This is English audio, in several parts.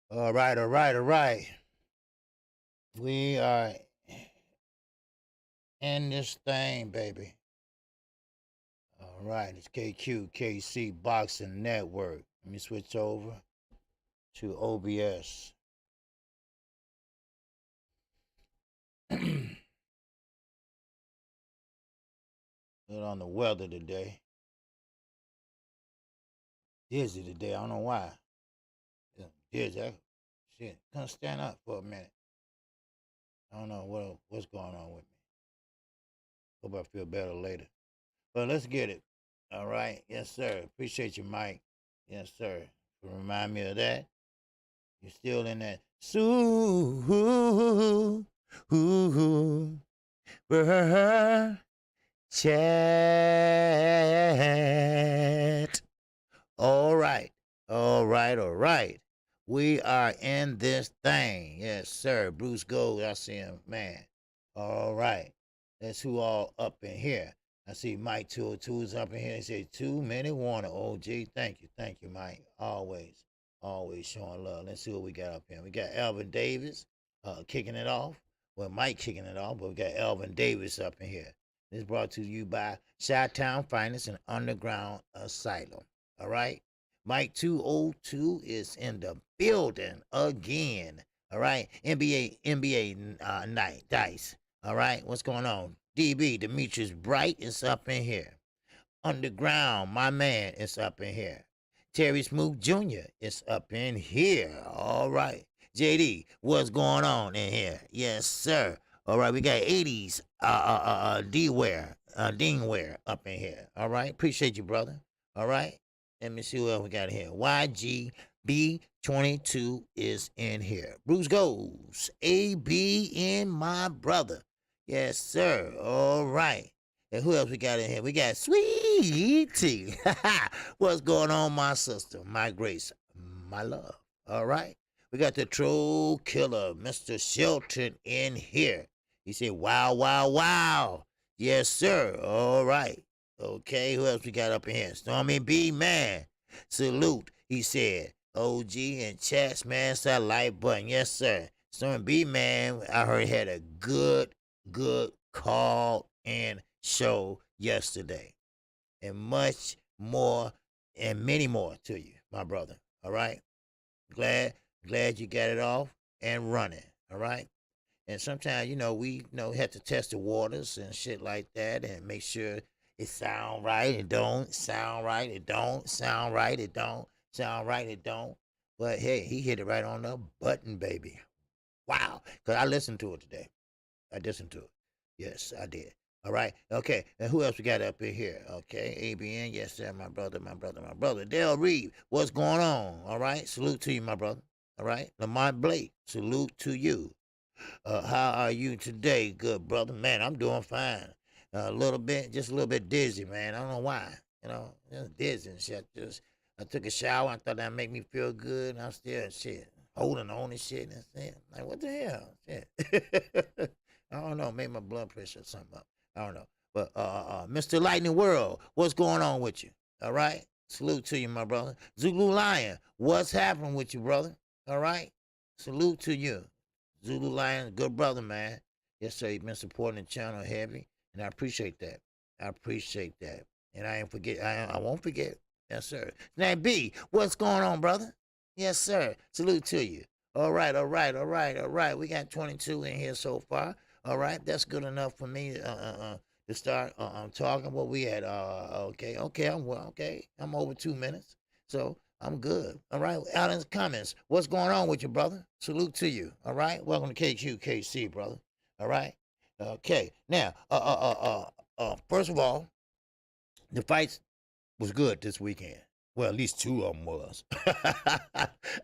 All right, all right, all right. We are in this thing, baby. All right, it's KQKC Boxing Network. Let me switch over to OBS. Good on the weather today. Dizzy today. I don't know why. Dizzy. Shit. Couldn't stand up for a minute. I don't know what's going on with me. Hope I feel better later. But let's get it. All right. Yes, sir. Appreciate you, Mike. Yes, sir. Remind me of that. You're still in that chat. All right. All right. All right. We are in this thing. Yes, sir. Bruce Gold. I see him. Man. All right. That's who all up in here. I see Mike 202's up in here. He said, too many Warner. OG. Thank you. Thank you, Mike. Always. Always showing love. Let's see what we got up here. We got Alvin Davis kicking it off. Well, Mike kicking it off, but we got Alvin Davis up in here. This is brought to you by Chi-Town Finance and Underground Asylum. All right? Mike 202 is in the building again. All right? NBA night, Dice. All right? What's going on? DB, Demetrius Bright is up in here. Underground, my man, is up in here. Terry Smoot Jr. is up in here. All right. JD, what's going on in here? Yes, sir. All right, we got 80s D-Ware, Dingware up in here. All right. Appreciate you, brother. All right. Let me see what we got here. YGB22 is in here. Bruce Goes. AB in my brother. Yes, sir. All right. And who else we got in here? We got Sweetie. What's going on, my sister? My grace, my love. All right. We got the troll killer, Mr. Shelton, in here. He said, wow, wow, wow. Yes, sir. All right. Okay. Who else we got up in here? Stormy B, man. Salute. He said, OG and chats, man. Satellite button. Yes, sir. Stormy B, man. I heard had a good call in show yesterday, and much more and many more to you, my brother. All right. Glad you got it off and running. All right. And sometimes, we have to test the waters and shit like that and make sure it sound right. It don't sound right. It don't sound right. It don't sound right. It don't. But hey, he hit it right on the button, baby. Wow. Because I listened to it today. I listened to it. Yes, I did. All right. Okay. And who else we got up in here? Okay. ABN. Yes, sir. My brother, my brother, my brother. Dale Reed. What's going on? All right. Salute to you, my brother. All right. Lamont Blake. Salute to you. How are you today, good brother? Man, I'm doing fine. Just a little bit dizzy, man. I don't know why. Just dizzy and shit. I took a shower. I thought that'd make me feel good. And I'm still shit holding on and shit and shit. Like, what the hell? Shit. I don't know. Maybe my blood pressure or something up. I don't know. But Mr. Lightning World, what's going on with you? All right. Salute to you, my brother. Zulu Lion, what's happening with you, brother? All right. Salute to you. Zulu Lion, good brother, man. Yes, sir. You've been supporting the channel heavy, and I appreciate that. I appreciate that. And I won't forget. Yes, sir. Now, B, what's going on, brother? Yes, sir. Salute to you. All right, all right, all right, all right. We got 22 in here so far. All right, that's good enough for me to start talking. What we at? Okay, I'm over 2 minutes, so I'm good. All right, out in the comments, what's going on with you, brother? Salute to you. All right, welcome to KQKC, brother. All right, okay. Now, first of all, the fights was good this weekend. Well, at least two of them was.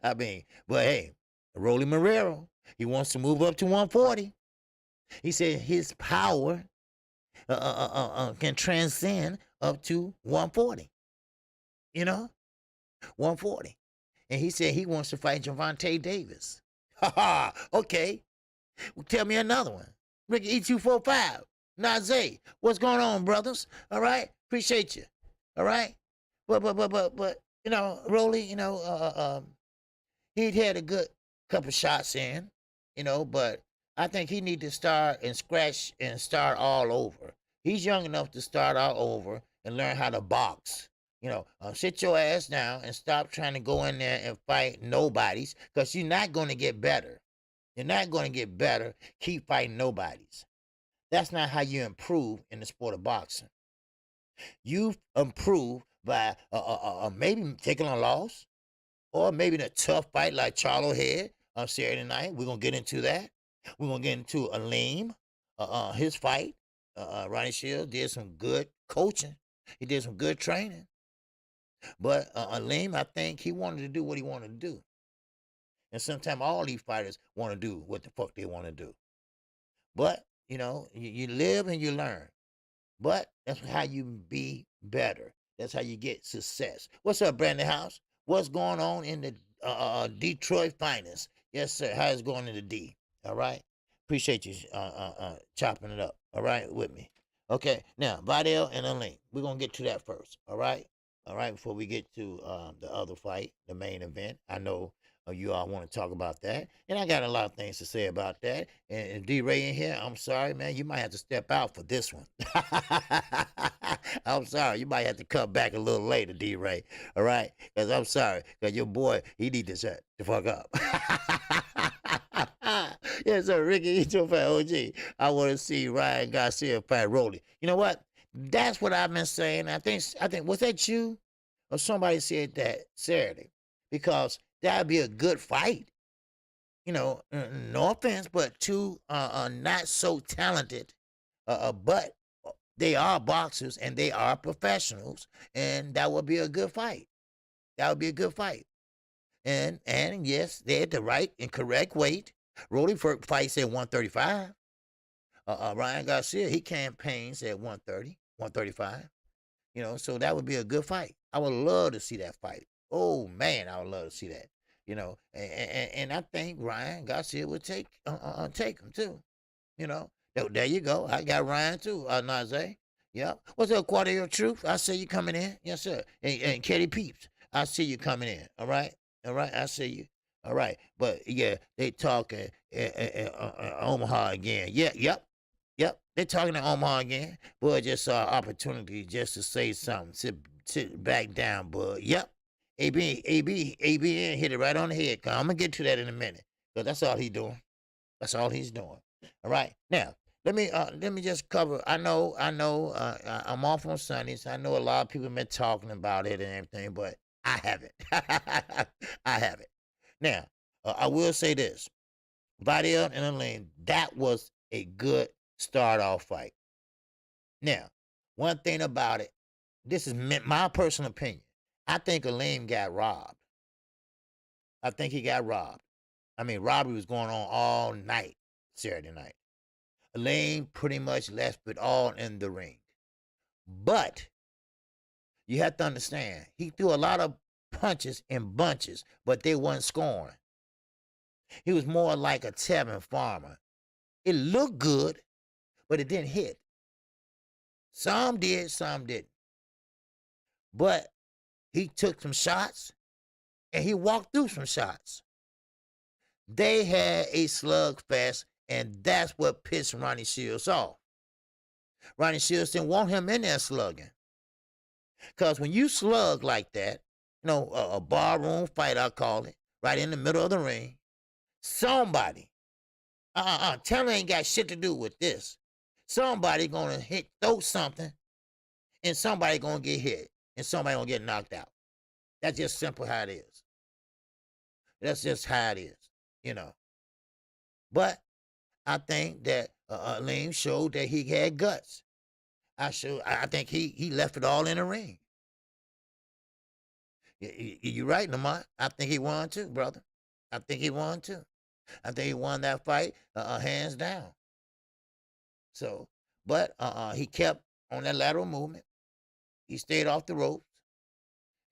I mean, but hey, Rolly Marrero, he wants to move up to 140. He said his power can transcend up to 140. 140. And he said he wants to fight Gervonta Davis. Okay. Well, tell me another one. Ricky E245. Nazay. What's going on, brothers? All right. Appreciate you. All right. But Rolly, He'd had a good couple shots in, but I think he need to start and scratch and start all over. He's young enough to start all over and learn how to box. Sit your ass down and stop trying to go in there and fight nobodies, because you're not going to get better. You're not going to get better. Keep fighting nobodies. That's not how you improve in the sport of boxing. You improve by maybe taking a loss, or maybe in a tough fight like Charlo had on Saturday night. We're going to get into that. We're going to get into Aleem, his fight. Ronnie Shields did some good coaching. He did some good training. But Aleem, I think he wanted to do what he wanted to do. And sometimes all these fighters want to do what the fuck they want to do. But, you live and you learn. But that's how you be better. That's how you get success. What's up, Brandon House? What's going on in the Detroit finest? Yes, sir. How's it going in the D? All right. Appreciate you chopping it up. All right, with me. Okay. Now, Vidal and Aleem. We're gonna get to that first. All right. All right. Before we get to the other fight, the main event. I know you all want to talk about that, and I got a lot of things to say about that. And D-Ray in here, I'm sorry, man. You might have to step out for this one. I'm sorry. You might have to come back a little later, D-Ray. All right? Because I'm sorry. Because your boy, he need to shut the fuck up. Yes, sir. Ricky, eat your fat OG. I want to see Ryan Garcia fight Rolly. You know what? That's what I've been saying. I think, was that you? Or somebody said that Saturday? Because that'd be a good fight. No offense, but two not so talented, but they are boxers and they are professionals, and that would be a good fight. That would be a good fight. And yes, they're at the right and correct weight. Rolly fights at 135. Ryan Garcia, he campaigns at 130, 135. So that would be a good fight. I would love to see that fight. Oh man, I would love to see that. And I think Ryan Garcia would take him too. There you go. I got Ryan too, Najee. Yeah. What's up, Quarter Truth? I see you coming in. Yes, sir. And Katie Peeps, I see you coming in. All right. All right. I see you. All right. But yeah, they talking Omaha again. Yeah. Yep. Yep. They talking to Omaha again. Boy, just saw an opportunity just to say something. Sit back down, bud. Yep. ABN hit it right on the head. I'm gonna get to that in a minute, but that's all he's doing. That's all he's doing. All right. Now, let me just cover. I know. I'm off on Sundays. I know a lot of people have been talking about it and everything, but I haven't. I haven't. Now, I will say this: Vidal and Aleem, that was a good start-off fight. Now, one thing about it, this is my personal opinion. I think Aleem got robbed. I think he got robbed. I mean, robbery was going on all night, Saturday night. Aleem pretty much left it all in the ring. But you have to understand, he threw a lot of punches in bunches, but they wasn't scoring. He was more like a Tevin Farmer. It looked good, but it didn't hit. Some did, some didn't. But he took some shots, and he walked through some shots. They had a slugfest, and that's what pissed Ronnie Shields off. Ronnie Shields didn't want him in there slugging. Because when you slug like that, a barroom fight, I call it, right in the middle of the ring, somebody, Taylor ain't got shit to do with this. Somebody gonna throw something, and somebody gonna get hit, and somebody gonna get knocked out. That's just simple how it is. That's just how it is, But I think that Aleem showed that he had guts. I think he left it all in the ring. You're right, Lamont. I think he won too, brother. I think he won too. I think he won that fight hands down. So, but he kept on that lateral movement. He stayed off the ropes,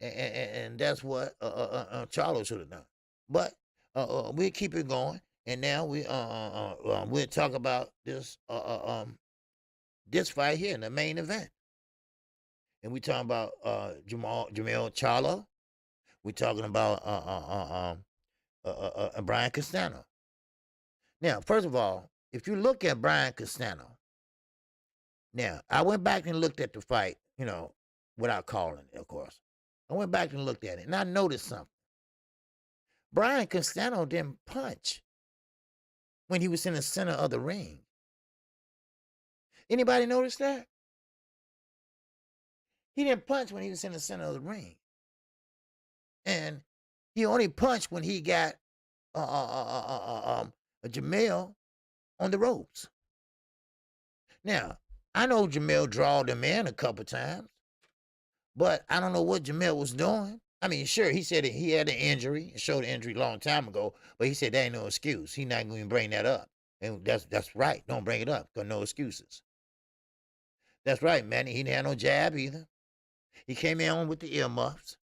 and that's what Charlo should have done. But we'll keep it going, and now we'll talk about this fight here in the main event, and we talking about Jamel Charlo. We're talking about Brian Castano. Now, first of all, if you look at Brian Castano, now I went back and looked at the fight, without calling it, of course. I went back and looked at it, and I noticed something. Brian Castano didn't punch when he was in the center of the ring. Anybody notice that? He didn't punch when he was in the center of the ring. And he only punched when he got Jamel on the ropes. Now, I know Jamel drawed him in a couple times, but I don't know what Jamel was doing. I mean, sure, he said he had an injury, showed an injury a long time ago, but he said that ain't no excuse. He's not going to bring that up. And that's right. Don't bring it up, because no excuses. That's right, man. He didn't have no jab either. He came in with the earmuffs,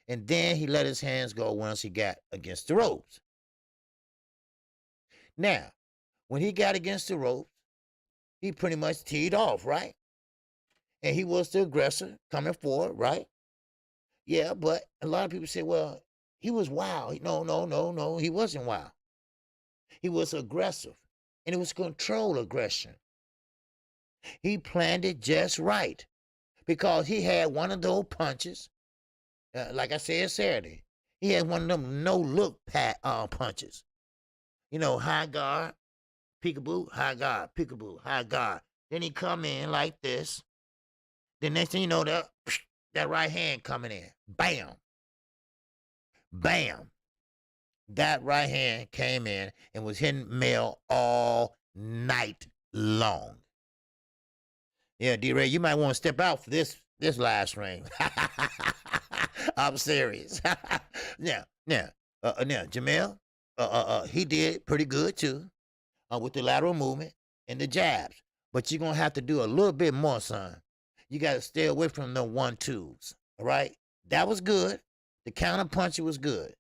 and then he let his hands go once he got against the ropes. Now, when he got against the ropes, he pretty much teed off, right? And he was the aggressor coming forward, right? Yeah, but a lot of people say, well, he was wild. No, he wasn't wild. He was aggressive, and it was controlled aggression. He planned it just right because he had one of those punches, like I said Saturday. He had one of them no-look punches. High guard, peekaboo, high guard, peekaboo, high guard. Then he come in like this. The next thing you know, that right hand coming in. Bam. Bam. That right hand came in and was hitting Mel all night long. Yeah, D-Ray, you might want to step out for this live stream. I'm serious. Now, Jamel, he did pretty good too, with the lateral movement and the jabs. But you're gonna have to do a little bit more, son. You got to stay away from the 1-2s. All right, that was good. The counter puncher was good.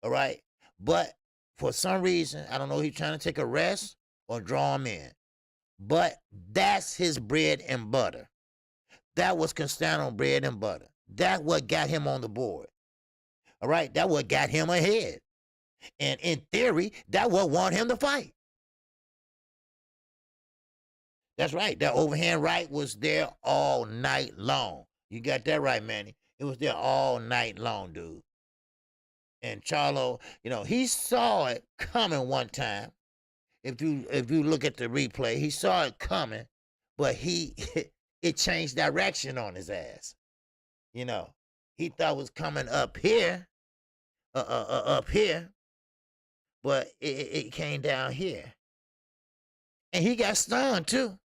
All right, but for some reason, I don't know, he's trying to take a rest or draw him in. But that's his bread and butter. That was Castano bread and butter. That's what got him on the board. All right, that what got him ahead. And in theory, that what won him the fight. That's right. That overhand right was there all night long. You got that right, Manny. It was there all night long, dude. And Charlo, he saw it coming one time. If you look at the replay, he saw it coming, but it changed direction on his ass. He thought it was coming up here, but it came down here. And he got stunned too.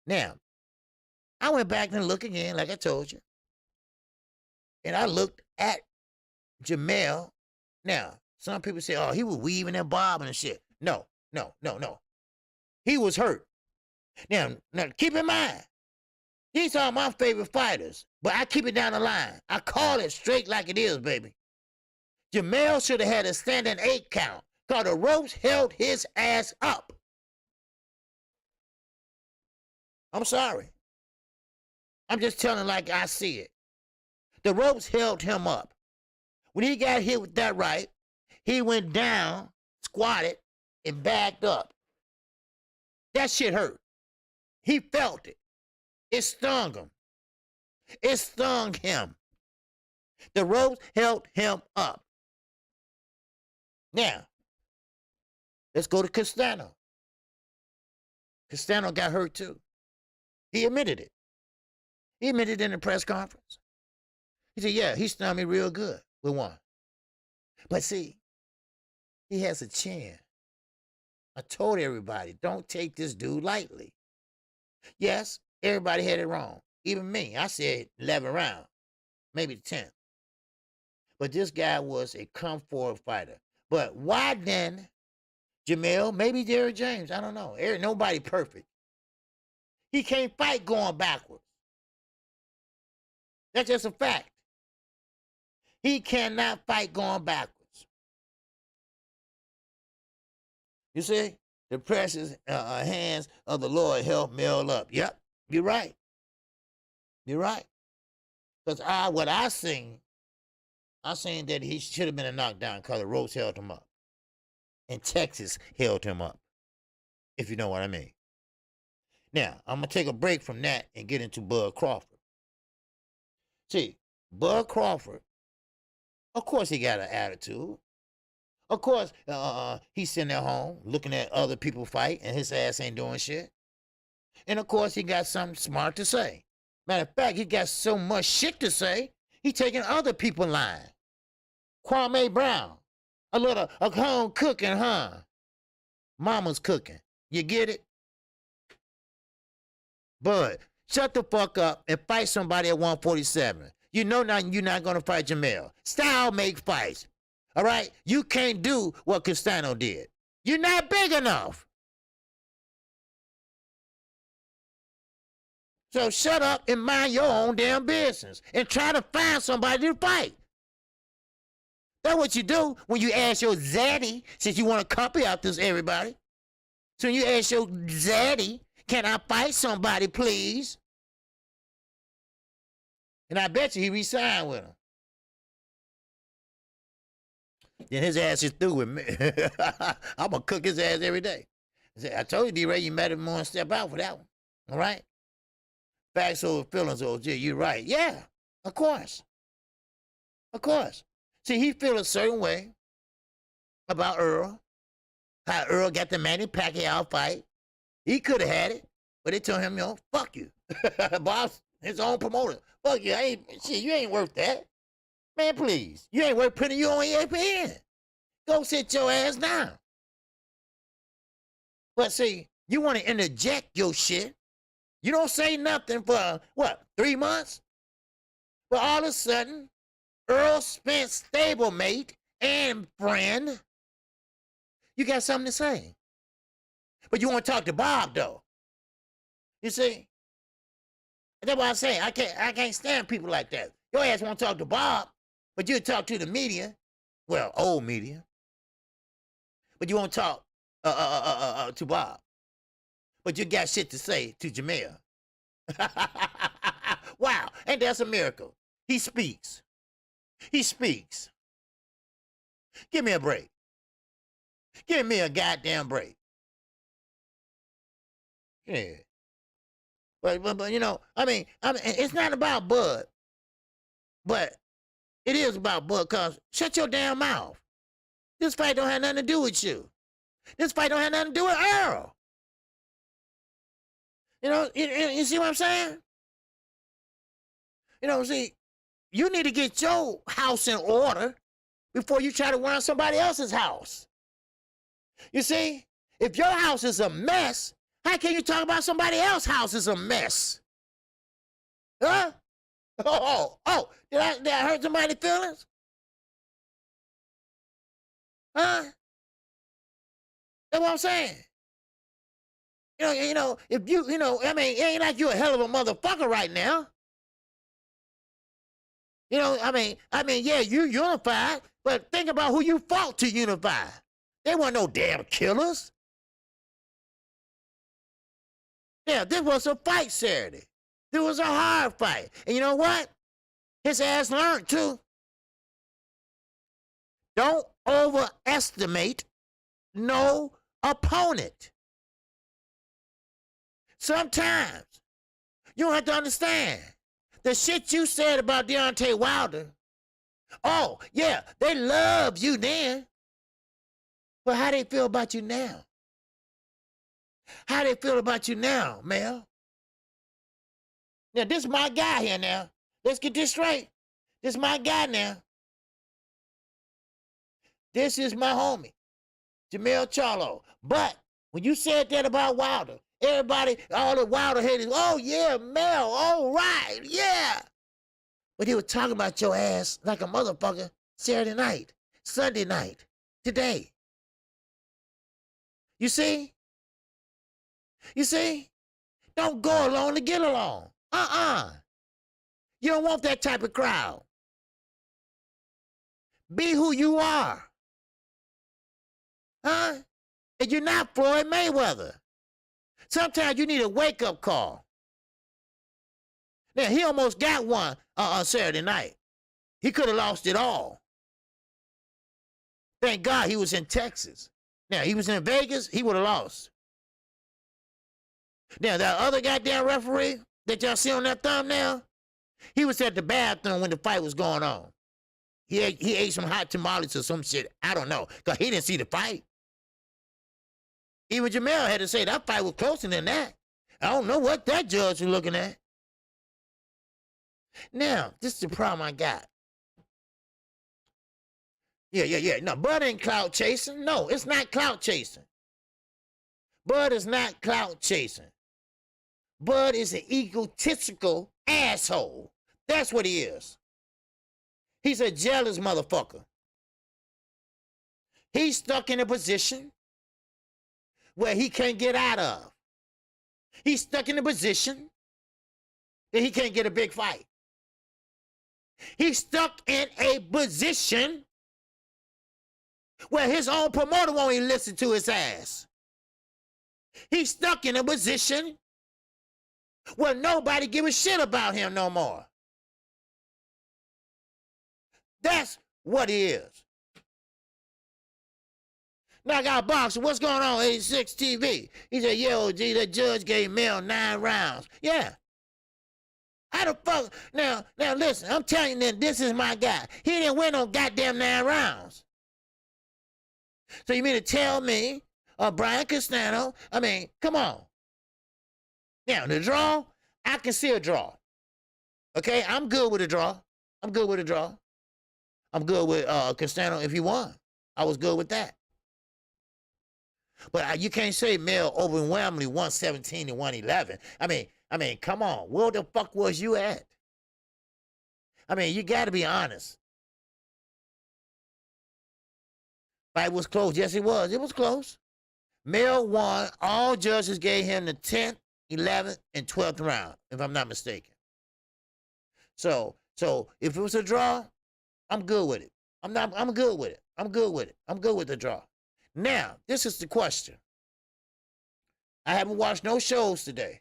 Now, I went back and looked again, like I told you. And I looked at Jamel. Now, some people say, oh, he was weaving and bobbing and shit. No. He was hurt. Now, keep in mind, these are my favorite fighters, but I keep it down the line. I call it straight like it is, baby. Jamel should have had a standing 8 count, because the ropes held his ass up. I'm sorry. I'm just telling like I see it. The ropes held him up. When he got hit with that right, he went down, squatted, and backed up. That shit hurt. He felt it. It stung him. It stung him. The ropes held him up. Now, let's go to Castano. Castano got hurt too. He admitted it. He admitted it in the press conference. He said, yeah, he stung me real good with one. But see, he has a chin. I told everybody, don't take this dude lightly. Yes, everybody had it wrong. Even me. I said 11 rounds, maybe 10. But this guy was a come-forward fighter. But why then, Jamel, maybe Derrick James, I don't know. Nobody perfect. He can't fight going backwards. That's just a fact. He cannot fight going backwards. You see? The precious hands of the Lord help Mel up. Yep, you're right. You're right. Because what I seen, I seen that he should have been a knockdown because the ropes held him up. And Texas held him up, if you know what I mean. Now, I'm going to take a break from that and get into Bud Crawford. See, Bud Crawford, of course he got an attitude. Of course, he's sitting at home looking at other people fight and his ass ain't doing shit. And of course, he got something smart to say. Matter of fact, he got so much shit to say, he taking other people's line. Kwame Brown, a home cooking, huh? Mama's cooking. You get it? Bud, shut the fuck up and fight somebody at 147. You know you're not going to fight Jamel. Style make fights. All right? You can't do what Castano did. You're not big enough. So shut up and mind your own damn business and try to find somebody to fight. That's what you do when you ask your zaddy, since you want to copy out this everybody. So when you ask your zaddy, can I fight somebody, please? And I bet you he re-signed with him. Then his ass is through with me. I'm going to cook his ass every day. I told you, D-Ray, you met him on step out for that one. All right? Facts over feelings, OG. You're right. Yeah, of course. Of course. See, he feel a certain way about Earl. How Earl got the Manny Pacquiao fight. He could have had it, but they told him, fuck you. Boss, his own promoter. Fuck you. You ain't worth that. Man, please. You ain't worth putting you on ESPN. Go sit your ass down. But see, you want to interject your shit. You don't say nothing for, 3 months? But all of a sudden, Earl Spence stablemate and friend, you got something to say. But you want to talk to Bob, though. You see? That's what I'm saying. I can't stand people like that. Your ass want to talk to Bob, but you talk to the media. Well, old media. But you won't talk to Bob. But you got shit to say to Jamel. Wow, ain't that a miracle? He speaks. He speaks. Give me a break. Give me a goddamn break. Yeah. But it's not about Bud. But it is about Bud, because shut your damn mouth. This fight don't have nothing to do with you. This fight don't have nothing to do with Earl. You see what I'm saying? See, you need to get your house in order before you try to run somebody else's house. You see, if your house is a mess, how can you talk about somebody else's house is a mess? Huh? Oh, did I hurt somebody's feelings? Huh? That's what I'm saying. If it ain't like you a hell of a motherfucker right now. Yeah, you unified, but think about who you fought to unify. They weren't no damn killers. Yeah, this was a fight Saturday. This was a hard fight. And you know what? His ass learned too. Don't overestimate no opponent. Sometimes you don't have to understand the shit you said about Deontay Wilder. Oh, yeah, they loved you then. But how they feel about you now? How they feel about you now, Mel? Now, this is my guy here now. Let's get this straight. This is my guy now. This is my homie, Jamel Charlo. But when you said that about Wilder, everybody, all the Wilder haters, oh, yeah, Mel, all right, yeah. But they were talking about your ass like a motherfucker Saturday night, Sunday night, today. You see? You see? Don't go along to get along. You don't want that type of crowd. Be who you are. Huh? And you're not Floyd Mayweather. Sometimes you need a wake-up call. Now, he almost got one on Saturday night. He could have lost it all. Thank God he was in Texas. Now, he was in Vegas, he would have lost. Now, that other goddamn referee that y'all see on that thumbnail, he was at the bathroom when the fight was going on. He ate some hot tamales or some shit. I don't know, because he didn't see the fight. Even Jamel had to say that fight was closer than that. I don't know what that judge was looking at. Now, this is the problem I got. Yeah. No, Bud ain't clout chasing. No, it's not clout chasing. Bud is not clout chasing. Bud is an egotistical asshole. That's what he is. He's a jealous motherfucker. He's stuck in a position where he can't get out of. He's stuck in a position that he can't get a big fight. He's stuck in a position where his own promoter won't even listen to his ass. He's stuck in a position where nobody give a shit about him no more. That's what he is. Now I got a boxer. What's going on, 86 TV? He said, yo, G, the judge gave Mel 9 rounds. Yeah. How the fuck? Now listen, I'm telling you that this is my guy. He didn't win no goddamn 9 rounds. So you mean to tell me, Brian Castano, I mean, come on. Now, the draw, I can see a draw. Okay, I'm good with a draw. I'm good with Castano if he won. I was good with that. But you can't say Mel overwhelmingly 117 and 111. I mean, come on. Where the fuck was you at? I mean, you got to be honest. Fight was close. Yes, it was. It was close. Mel won. All judges gave him the 10th, 11th, and 12th round, if I'm not mistaken. So if it was a draw, I'm good with it. I'm good with it. I'm good with it. I'm good with the draw. Now, this is the question. I haven't watched no shows today.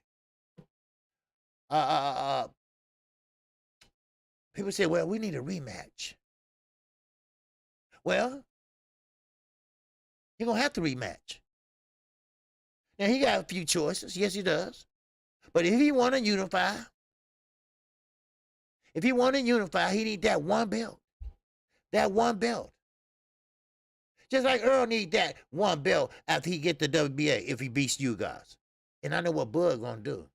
People say, well, we need a rematch. Well, you're going to have to rematch. Now, he got a few choices. Yes, he does. But if he want to unify, he need that one belt. That one belt. Just like Earl need that one belt after he get the WBA if he beats you guys. And I know what Bud gonna do.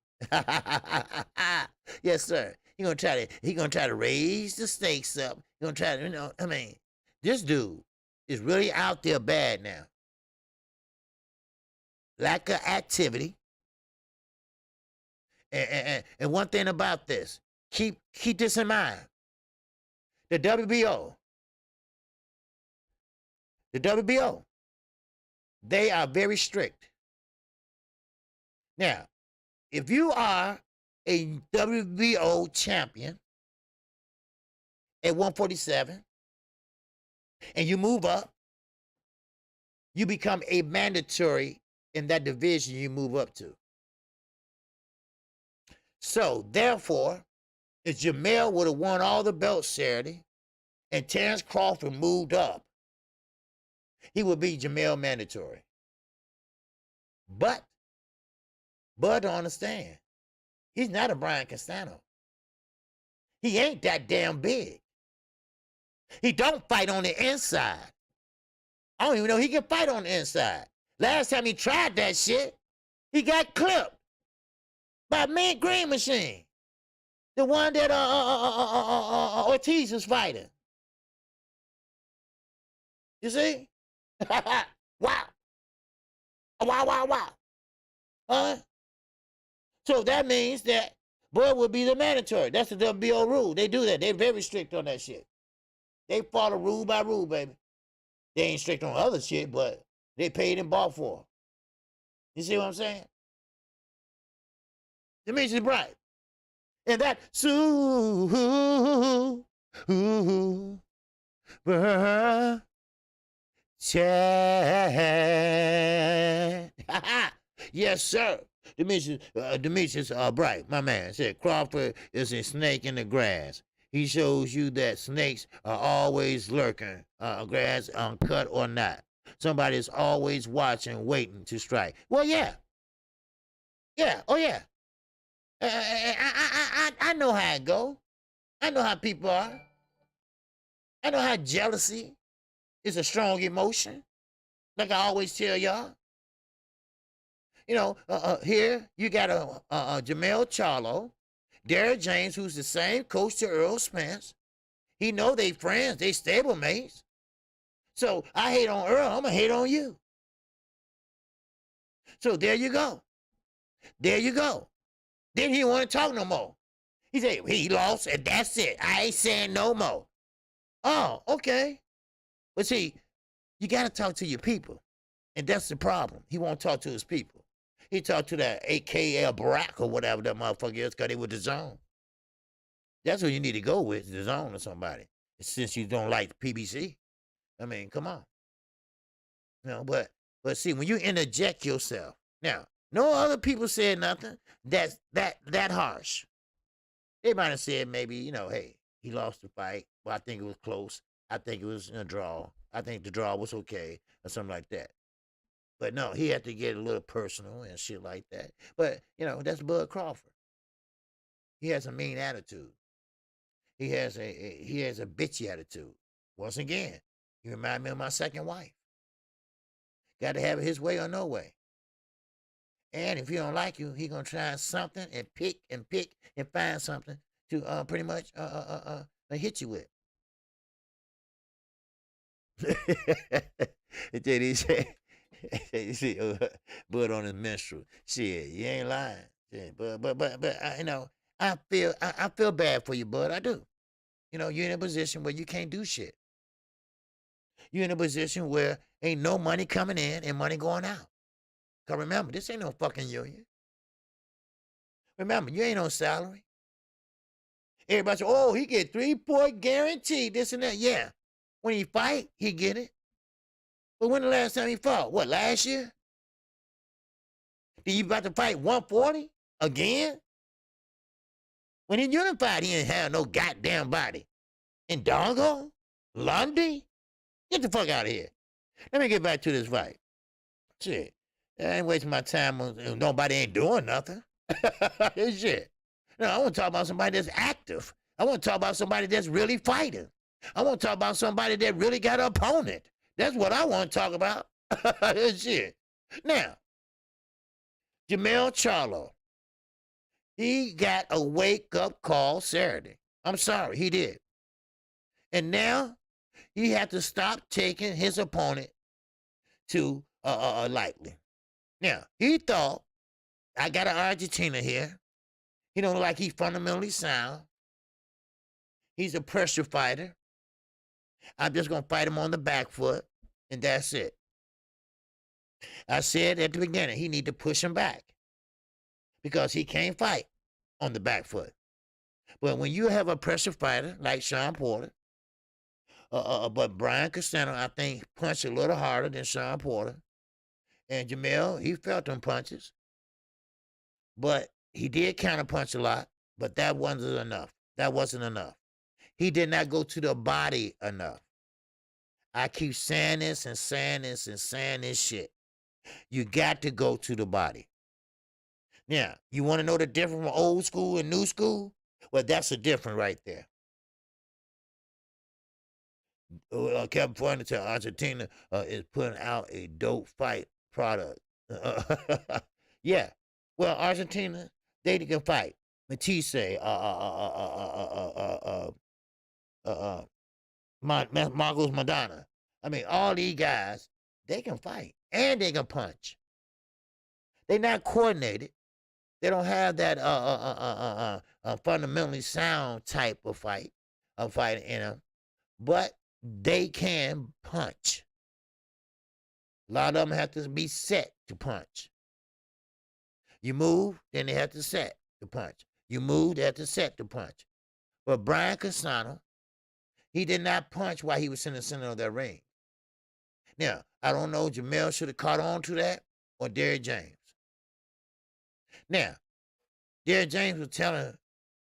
Yes, sir. He gonna try to raise the stakes up. He gonna try to, I mean, this dude is really out there bad now. Lack of activity. And one thing about this, keep this in mind. The WBO, they are very strict. Now, if you are a WBO champion at 147 and you move up, you become a mandatory in that division you move up to. So, therefore, if Jamel would have won all the belts Saturday and Terrence Crawford moved up, he would be Jamel mandatory. But don't understand. He's not a Brian Castano. He ain't that damn big. He don't fight on the inside. I don't even know he can fight on the inside. Last time he tried that shit, he got clipped by Mint Green Machine. The one that Ortiz was fighting. You see? Wow. Huh? So that means that Bud would be the mandatory. That's the WBO rule. They do that. They're very strict on that shit. They follow rule by rule, baby. They ain't strict on other shit, but they paid and bought for. You see what I'm saying? Demetrius Bright. And that yes, sir. Demetrius Bright, my man, said Crawford is a snake in the grass. He shows you that snakes are always lurking, grass uncut or not. Somebody's always watching, waiting to strike. Well, yeah, yeah, oh yeah. I know how it go. I know how people are. I know how jealousy is a strong emotion. Like I always tell y'all. You know, here you got Jamel Charlo, Derek James, who's the same coach to Earl Spence. He know they friends, they stablemates. So I hate on Earl, I'm gonna hate on you. So there you go. There you go. Then he didn't want to talk no more. He said he lost and that's it. I ain't saying no more. Oh, okay. But see, you gotta talk to your people. And that's the problem. He won't talk to his people. He talked to that AKL Barack or whatever that motherfucker is, because they were the zone. That's what you need to go with, the zone or somebody. Since you don't like the PBC. I mean, come on. You know, but see, when you interject yourself, now, no other people said nothing that's that harsh. They might have said maybe, you know, hey, he lost the fight. Well, I think it was close. I think it was a draw. I think the draw was okay, or something like that. But no, he had to get a little personal and shit like that. But, you know, that's Bud Crawford. He has a mean attitude. He has a bitchy attitude. Once again, he remind me of my second wife. Got to have it his way or no way. And if he don't like you, he gonna try something and pick and find something to pretty much hit you with. JD said, you see, Bud on his menstrual. Shit, you ain't lying. Shit, but you know, I feel bad for you, Bud. I do. You know, you're in a position where you can't do shit. You're in a position where ain't no money coming in and money going out. Cause remember, this ain't no fucking union. Remember, you ain't on salary. Everybody say, oh, he get 3-point guarantee, this and that. Yeah. When he fight, he get it. But when the last time he fought? What, last year? Then you about to fight 140 again? When he unified, he ain't have no goddamn body. In Dongo? Lundy? Get the fuck out of here. Let me get back to this fight. Shit. I ain't wasting my time on nobody ain't doing nothing. Shit. No, I want to talk about somebody that's active. I want to talk about somebody that's really fighting. I want to talk about somebody that really got an opponent. That's what I want to talk about. Shit. Now, Jamel Charlo, he got a wake-up call Saturday. I'm sorry, he did. And now he had to stop taking his opponent too lightly. Now, he thought, I got an Argentina here. He don't look like he's fundamentally sound. He's a pressure fighter. I'm just going to fight him on the back foot, and that's it. I said at the beginning, he need to push him back because he can't fight on the back foot. But when you have a pressure fighter like Sean Porter, but Brian Castano, I think, punched a little harder than Sean Porter. And Jamel, he felt them punches. But he did counterpunch a lot, but that wasn't enough. That wasn't enough. He did not go to the body enough. I keep saying this and saying this and saying this shit. You got to go to the body. Now, you want to know the difference from old school and new school? Well, that's the difference right there. Kevin Pointer to Argentina is putting out a dope fight product. Yeah. Well, Argentina, they can fight. Matisse, Marcos Madonna. I mean, all these guys, they can fight and they can punch. They're not coordinated. They don't have that fundamentally sound type of fight in them, but they can punch. A lot of them have to be set to punch. You move, then they have to set to punch. You move, they have to set to punch. But Brian Castano, he did not punch while he was in the center of that ring. Now, I don't know, Jamel should have caught on to that or Derek James. Now, Derek James was telling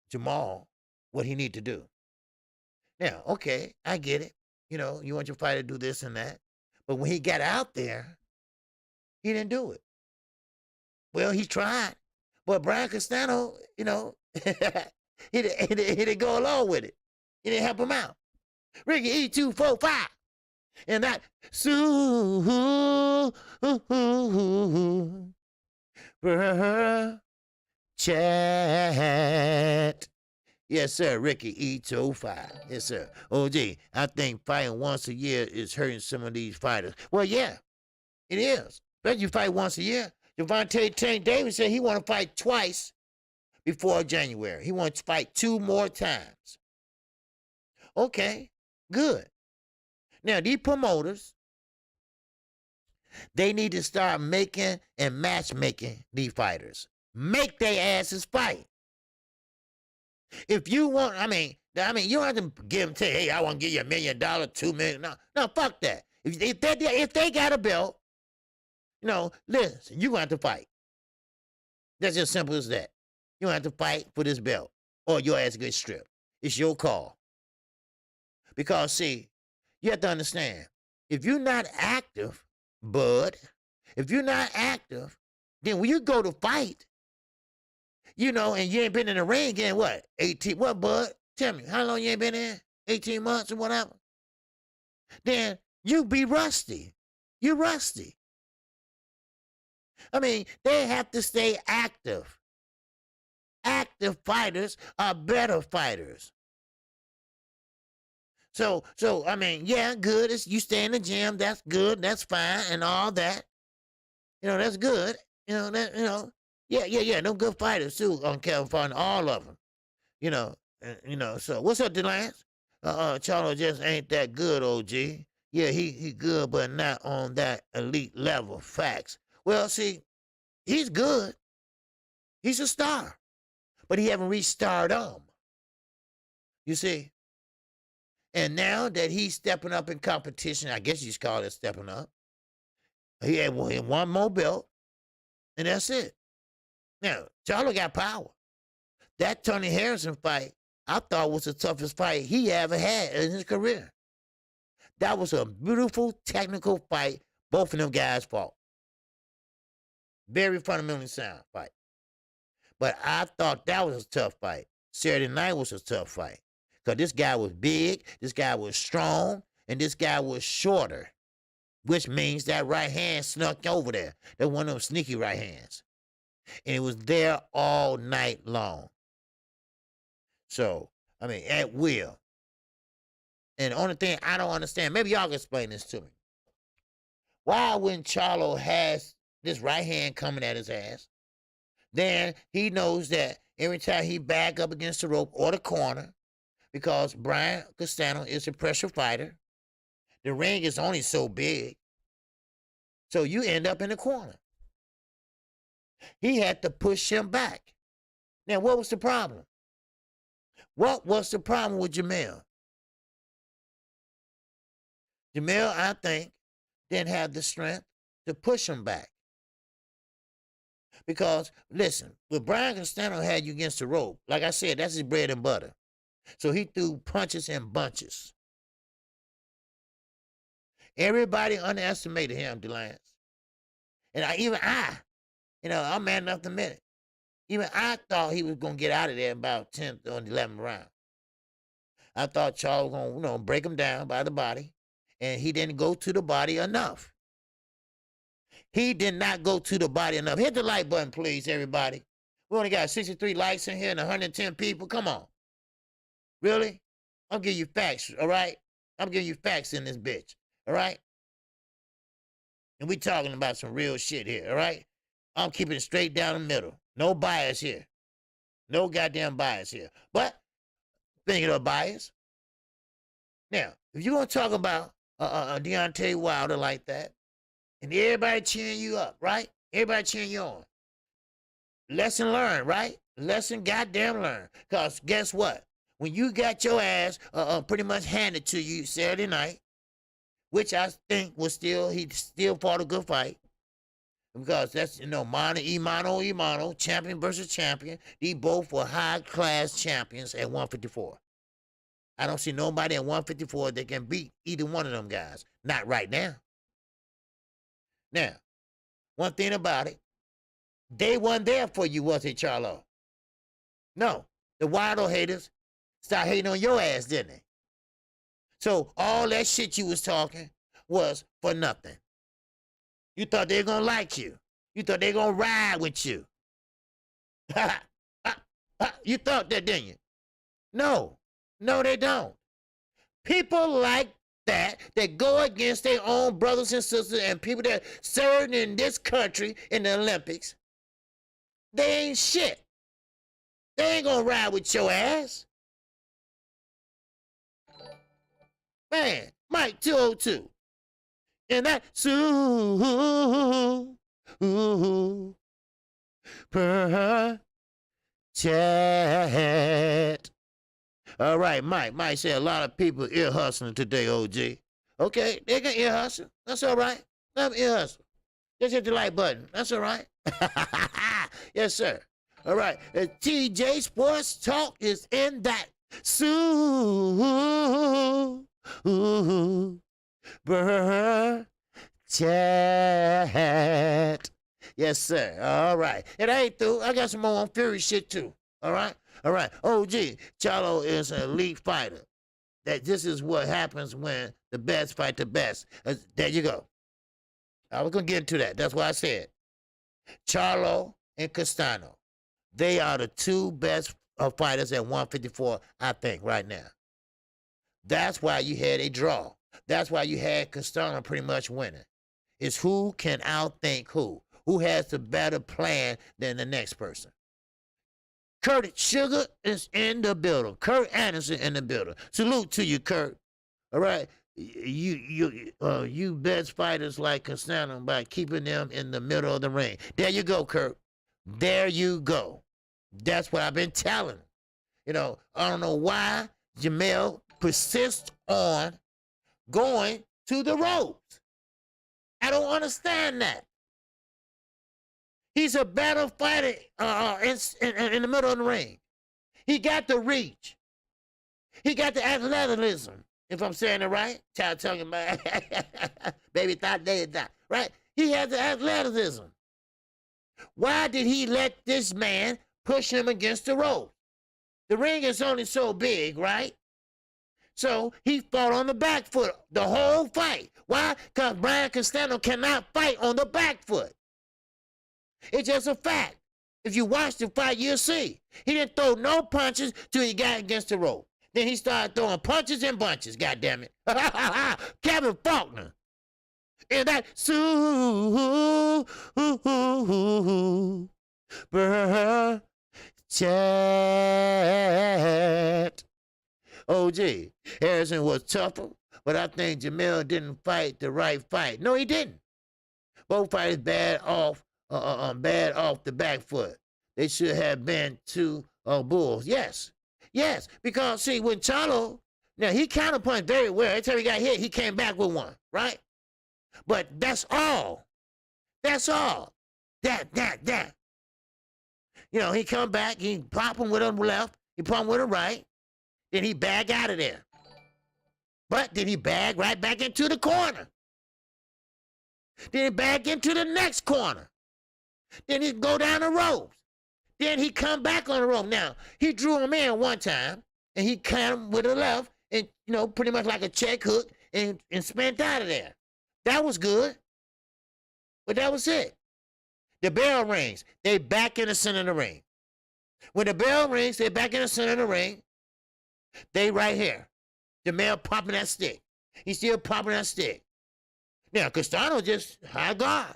Jamal what he need to do. Now, okay, I get it. You know, you want your fighter to do this and that. But when he got out there, he didn't do it. Well, he tried. But Brian Castano, you know, he didn't go along with it. He didn't help him out. Ricky E245. And that chat. Yes, sir. Ricky E205. Yes, sir. OG, I think fighting once a year is hurting some of these fighters. Well, yeah, it is. But you fight once a year. Devontae Tank Davis said he want to fight twice before January. He wants to fight 2 more times. Okay, good. Now, these promoters, they need to start making and matchmaking these fighters. Make their asses fight. If you want, I mean, you don't have to give them, say, hey, I want to give you $1 million, $2 million. No, fuck that. If they got a belt, you know, listen, you're going to have to fight. That's just simple as that. You're going to have to fight for this belt or your ass gets stripped. It's your call. Because, see, you have to understand, if you're not active, bud, if you're not active, then when you go to fight, you know, and you ain't been in the ring in what? 18, what, bud? Tell me, how long you ain't been in? 18 months or whatever? Then you be rusty. You're rusty. I mean, they have to stay active. Active fighters are better fighters. So I mean, yeah, good. You stay in the gym. That's good. That's fine, and all that. You know, that's good. You know that. You know, yeah. No good fighters too on California. All of them. You know. So what's up, Delance? Charlo just ain't that good, OG. Yeah, he good, but not on that elite level. Facts. Well, see, he's good. He's a star, but he haven't reached stardom. You see. And now that he's stepping up in competition, I guess you call it stepping up. He had one more belt, and that's it. Now, Charlo got power. That Tony Harrison fight, I thought was the toughest fight he ever had in his career. That was a beautiful technical fight. Both of them guys fought. Very fundamentally sound fight. But I thought that was a tough fight. Saturday night was a tough fight. Because this guy was big, this guy was strong, and this guy was shorter, which means that right hand snuck over there. That one of them sneaky right hands. And it was there all night long. So, I mean, at will. And the only thing I don't understand, maybe y'all can explain this to me. Why when Charlo has this right hand coming at his ass, then he knows that every time he back up against the rope or the corner, because Brian Castano is a pressure fighter, the ring is only so big, so you end up in the corner. He had to push him back. Now, what was the problem? What was the problem with Jamel? Jamel, I think, didn't have the strength to push him back. Because, listen, when Brian Castano had you against the rope, like I said, that's his bread and butter. So he threw punches in bunches. Everybody underestimated him, Delance. And even I, I'm man enough to admit it. Even I thought he was going to get out of there about 10th or 11th round. I thought Charles was going to, break him down by the body. And he didn't go to the body enough. He did not go to the body enough. Hit the like button, please, everybody. We only got 63 likes in here and 110 people. Come on. Really? I'm giving you facts, all right? I'm giving you facts in this bitch, all right? And we talking about some real shit here, all right? I'm keeping it straight down the middle. No bias here. No goddamn bias here. But, thinking of bias, now, if you're going to talk about Deontay Wilder like that, and everybody cheering you up, right? Everybody cheering you on. Lesson learned, right? Lesson goddamn learned. Because guess what? When you got your ass pretty much handed to you Saturday night, which I think he still fought a good fight. Because that's, mano, champion versus champion. These both were high-class champions at 154. I don't see nobody in 154 that can beat either one of them guys. Not right now. Now, one thing about it, they wasn't there for you, was it, Charlo? No. The Wildo haters started hating on your ass, didn't they? So all that shit you was talking was for nothing. You thought they were going to like you. You thought they were going to ride with you. You thought that, didn't you? No. No, they don't. People like that go against their own brothers and sisters and people that served in this country in the Olympics, they ain't shit. They ain't gonna ride with your ass. Man, Mike 202. And that chat. All right, Mike. Mike said a lot of people ear hustling today, OG. Okay, they can ear hustle. That's all right. Let them ear hustle. Just hit the like button. That's all right. Yes, sir. All right. TJ Sports Talk is in that chat. Yes, sir. All right. It ain't through. I got some more on Fury shit, too. All right? All right. OG, Charlo is an elite fighter. That this is what happens when the best fight the best. There you go. I was going to get into that. That's what I said. Charlo and Castano. They are the two best fighters at 154, I think, right now. That's why you had a draw. That's why you had Castano pretty much winning. It's who can outthink who. Who has the better plan than the next person. Kurt Sugar is in the building. Kurt Anderson in the building. Salute to you, Kurt. All right. You best fighters like Castano by keeping them in the middle of the ring. There you go, Kurt. There you go. That's what I've been telling him. You know, I don't know why Jamel persists on going to the ropes. I don't understand that. He's a better fighter in the middle of the ring. He got the reach. He got the athleticism, if I'm saying it right. Child talking about baby thought they had that, right? He has the athleticism. Why did he let this man push him against the rope? The ring is only so big, right? So he fought on the back foot the whole fight. Why? Because Brian Castano cannot fight on the back foot. It's just a fact. If you watch the fight, you'll see. He didn't throw no punches till he got against the rope. Then he started throwing punches and bunches, goddammit. Kevin Faulkner. And that chat. OG. Harrison was tougher, but I think Jamel didn't fight the right fight. No, he didn't. Both fighters bad off the back foot. They should have been two bulls. Yes. Yes. Because, see, when Charlo, now he counterpunched very well. Every time he got hit, he came back with one, right? But that's all. That's all. That. You know, he come back, he pop him with him left, he pop him with him right, then he bag out of there. But then he bag right back into the corner. Then he bag into the next corner. Then he go down the ropes. Then he come back on the rope. Now, he drew him in one time, and he caught him with a left, and, you know, pretty much like a check hook, and spent out of there. That was good. But that was it. The bell rings. They back in the center of the ring. When the bell rings, they back in the center of the ring. They right here. The male popping that stick. He's still popping that stick. Now, Castano just, high guard.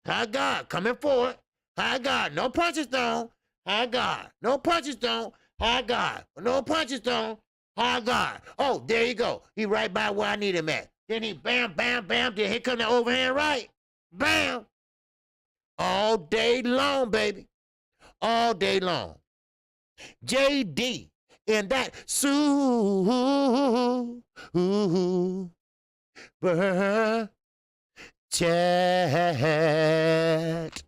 High guard. Coming forward. High guard. No punches thrown. High guard. No punches thrown. High guard. No punches thrown. High guard. Oh, there you go. He right by where I need him at. Then he bam, bam, bam. Then here come the overhand right. Bam. All day long, baby. All day long. JD in that chat.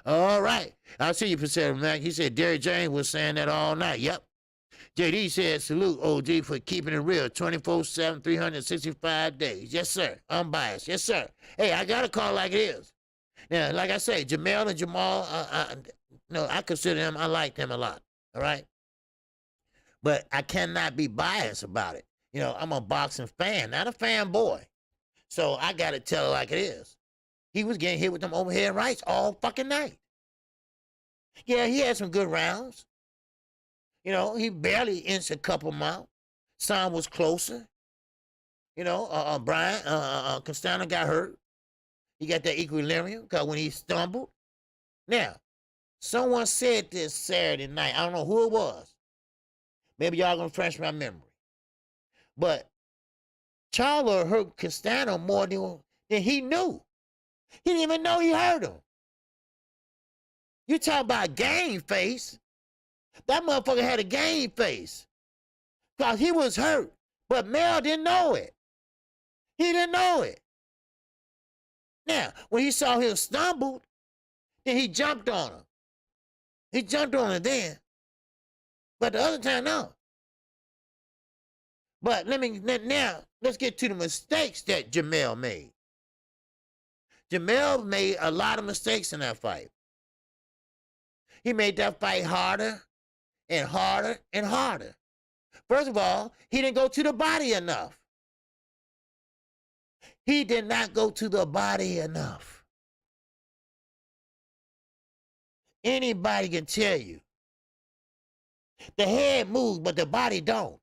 All right. I see you, Professor Mac. He said Derrick James was saying that all night. Yep. JD said, salute OG for keeping it real 24/7, 365 days. Yes, sir. Unbiased. Yes, sir. Hey, I got to call like it is. Now, like I say, Jamel and Jamal, I consider them, I like them a lot. All right? But I cannot be biased about it. I'm a boxing fan, not a fanboy. So I got to tell it like it is. He was getting hit with them overhead rights all fucking night. Yeah, he had some good rounds. He barely inched a couple mile. Some was closer. Brian, Castano got hurt. He got that equilibrium because when he stumbled. Now, someone said this Saturday night. I don't know who it was. Maybe y'all gonna refresh my memory. But Charlo hurt Castano more than he knew. He didn't even know he hurt him. You talking about game face. That motherfucker had a game face. Because he was hurt. But Mel didn't know it. He didn't know it. Now, when he saw him stumbled, then he jumped on him. He jumped on him then. But the other time, no. But now, let's get to the mistakes that Jamel made. Jamel made a lot of mistakes in that fight. He made that fight harder and harder and harder. First of all, he didn't go to the body enough. He did not go to the body enough. Anybody can tell you. The head moves, but the body don't.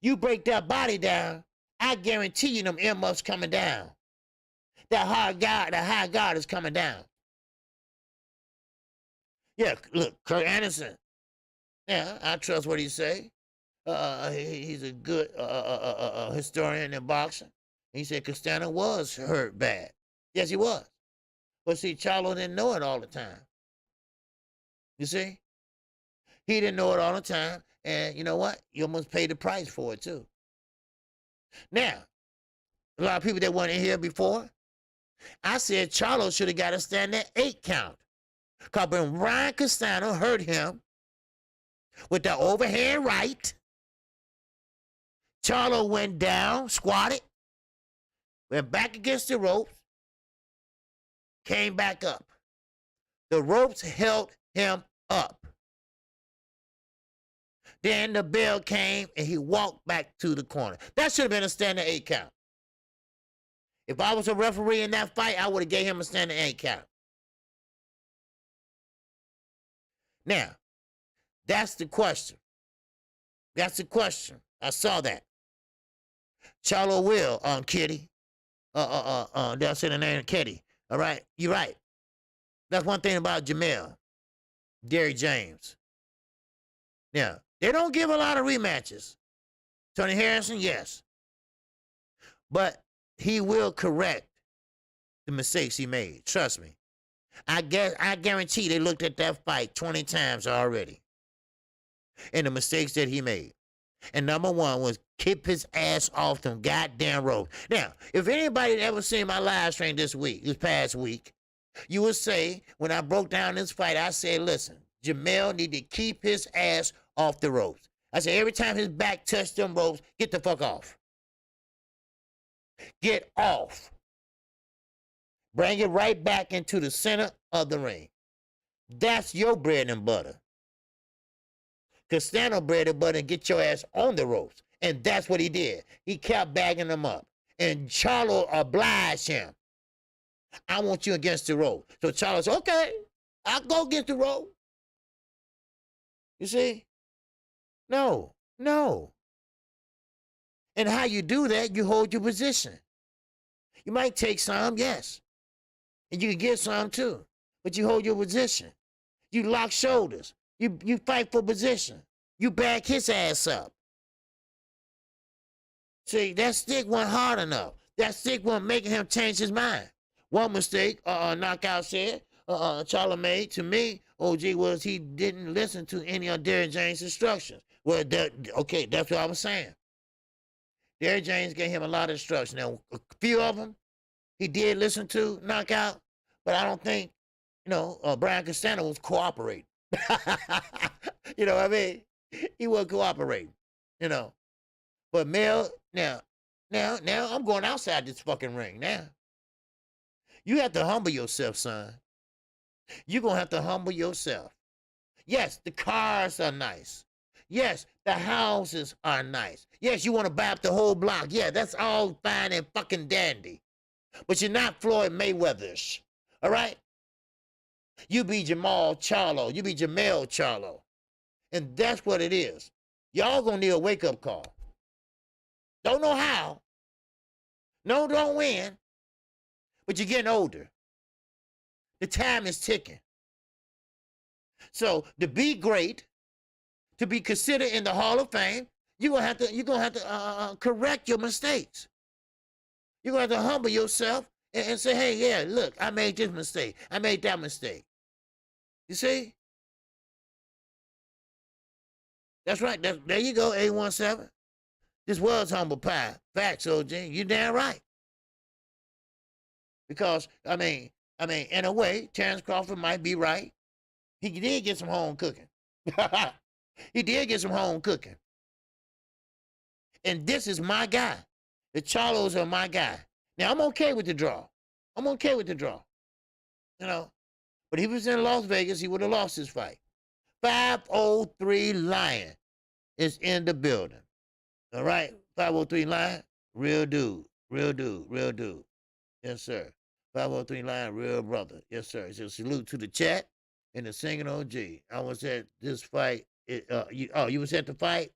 You break that body down, I guarantee you them earmuffs coming down. That high guard is coming down. Yeah, look, Kurt Anderson. Yeah, I trust what he say. He's a good historian in boxing. He said Castano was hurt bad. Yes, he was. But see, Charlo didn't know it all the time. You see? He didn't know it all the time. And you know what? You almost paid the price for it, too. Now, a lot of people that weren't in here before, I said Charlo should have got a standing 8 count. Because when Ryan Castano hurt him with the overhand right, Charlo went down, squatted, went back against the ropes, came back up. The ropes held him up. Then the bell came and he walked back to the corner. That should have been a standing 8 count. If I was a referee in that fight, I would have gave him a standing 8 count. Now, that's the question. That's the question. I saw that. Charlo will, Kitty. They'll say the name of Kitty. All right? You're right. That's one thing about Jamel. Derrick James. Now, they don't give a lot of rematches. Tony Harrison, yes. But he will correct the mistakes he made. Trust me. I guarantee they looked at that fight 20 times already. And the mistakes that he made. And number one was keep his ass off them goddamn ropes. Now, if anybody ever seen my live stream this past week, you would say, when I broke down this fight, I said, listen, Jamel need to keep his ass off the ropes. I said, every time his back touched them ropes, get the fuck off. Get off. Bring it right back into the center of the ring. That's your bread and butter. Castano bread and butter and get your ass on the ropes. And that's what he did. He kept bagging them up. And Charlo obliged him. I want you against the rope. So Charlo said, okay, I'll go against the rope. You see? No. And how you do that, you hold your position. You might take some, yes. And you can get some too. But you hold your position. You lock shoulders. You fight for position. You back his ass up. See, that stick wasn't hard enough. That stick wasn't making him change his mind. One mistake, Knockout said, Charlo made to me, OG, was he didn't listen to any of Derrick James' instructions. Well, okay, that's what I was saying. Derrick James gave him a lot of instructions. Now, a few of them he did listen to, Knockout, but I don't think, Brian Castano was cooperating. You know what I mean? He wasn't cooperating, you know. But Mel, now I'm going outside this fucking ring. Now you have to humble yourself, son. You're gonna have to humble yourself. Yes, the cars are nice. Yes, the houses are nice. Yes, you want to buy up the whole block. Yeah, that's all fine and fucking dandy. But you're not Floyd Mayweather's. All right? You be Jamal Charlo. You be Jamel Charlo. And that's what it is. Y'all gonna need a wake-up call. Don't know how. No, don't win. But you're getting older. The time is ticking. So to be great, to be considered in the Hall of Fame, you're gonna have to correct your mistakes. You're gonna have to humble yourself and say, hey, yeah, look, I made this mistake. I made that mistake. You see? That's right. There you go, A17. This was humble pie. Facts, OJ. You damn right. Because, I mean, in a way, Terrence Crawford might be right. He did get some home cooking. He did get some home cooking. And this is my guy. The Charlos are my guy. Now, I'm okay with the draw. I'm okay with the draw. You know? But if he was in Las Vegas, he would have lost his fight. 503 Lion is in the building. All right? 503 Lion, real dude. Real dude. Real dude. Yes, sir. 503 Lion, real brother. Yes, sir. So salute to the chat and the singing OG. I was at this fight. You was at the fight?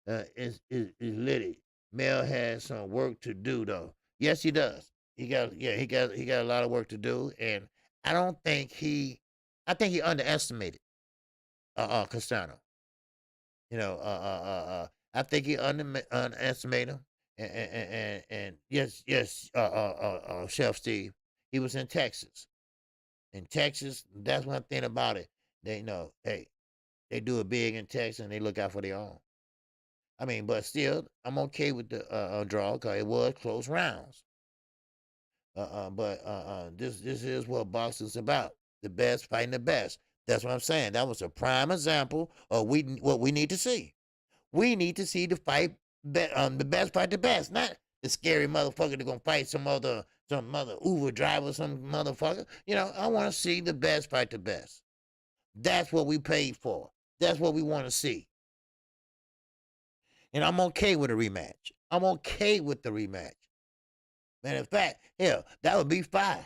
It's litty. Mel has some work to do though. Yes, he does. He got a lot of work to do, and I think he underestimated Castano. You know, I think he underestimated him. And yes, Chef Steve, he was in Texas. In Texas, that's one thing about it. They know, hey, they do it big in Texas and they look out for their own. I mean, but still, I'm okay with the draw because it was close rounds. But this is what boxing's about. The best fighting the best. That's what I'm saying. That was a prime example of what we need to see. We need to see the best fight the best, not the scary motherfucker that's gonna fight some other Uber driver, some motherfucker. You know, I want to see the best fight the best. That's what we paid for. That's what we want to see. And I'm okay with a rematch. I'm okay with the rematch. Matter of fact, hell, that would be fire.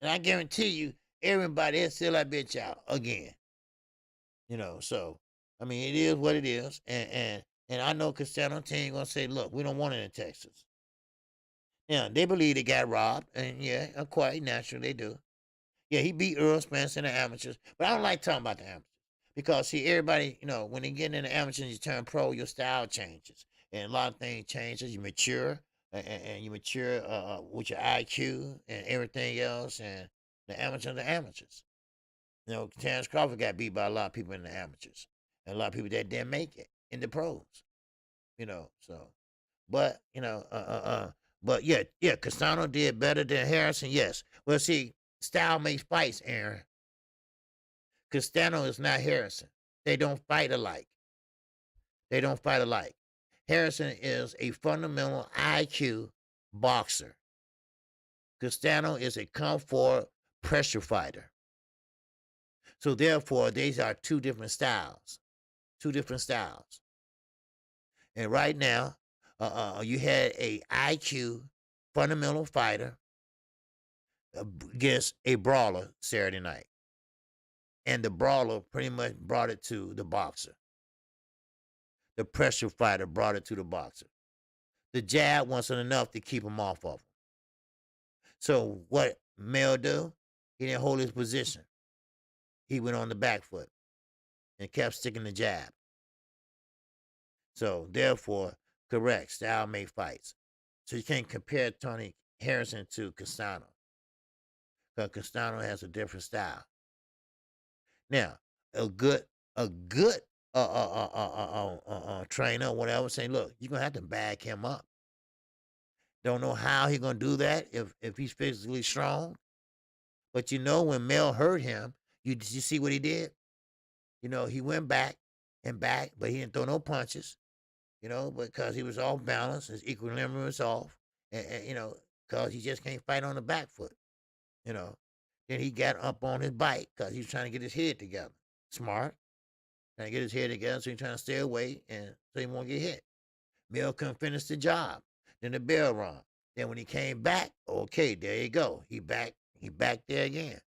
And I guarantee you, everybody else sell that bitch out again. You know, so I mean, it is what it is, and I know Castano team gonna say, look, we don't want it in Texas. Yeah, they believe they got robbed, and yeah, quite natural they do. Yeah, he beat Earl Spence in the amateurs, but I don't like talking about the amateurs because see, everybody, you know, when they get in the amateurs, you turn pro, your style changes, and a lot of things changes. You mature, and you mature with your IQ and everything else, and the amateurs are the amateurs. You know, Terrence Crawford got beat by a lot of people in the amateurs. And a lot of people that didn't make it in the pros. You know, so but but yeah, Castano did better than Harrison, yes. Well, see, style makes fights, Aaron. Castano is not Harrison. They don't fight alike. They don't fight alike. Harrison is a fundamental IQ boxer. Castano is a comfort pressure fighter. So therefore, these are two different styles. Two different styles. And right now, you had a IQ fundamental fighter against a brawler Saturday night. And the brawler pretty much brought it to the boxer. The pressure fighter brought it to the boxer. The jab wasn't enough to keep him off of him. So what Mel do? He didn't hold his position. He went on the back foot and kept sticking the jab. So therefore, correct, style make fights. So you can't compare Tony Harrison to Castano. Because Castano has a different style. Now, a good trainer, whatever, saying, look, you're gonna have to back him up. Don't know how he's gonna do that if he's physically strong. But you know, when Mel hurt him, you see what he did? You know, he went back and back, but he didn't throw no punches, because he was off balance, his equilibrium was off, and because he just can't fight on the back foot, you know. Then he got up on his bike because he was trying to get his head together. Smart, trying to get his head together, so he's trying to stay away, and so he won't get hit. Mill couldn't finish the job. Then the bell rung. Then when he came back, okay, there you go. He back there again.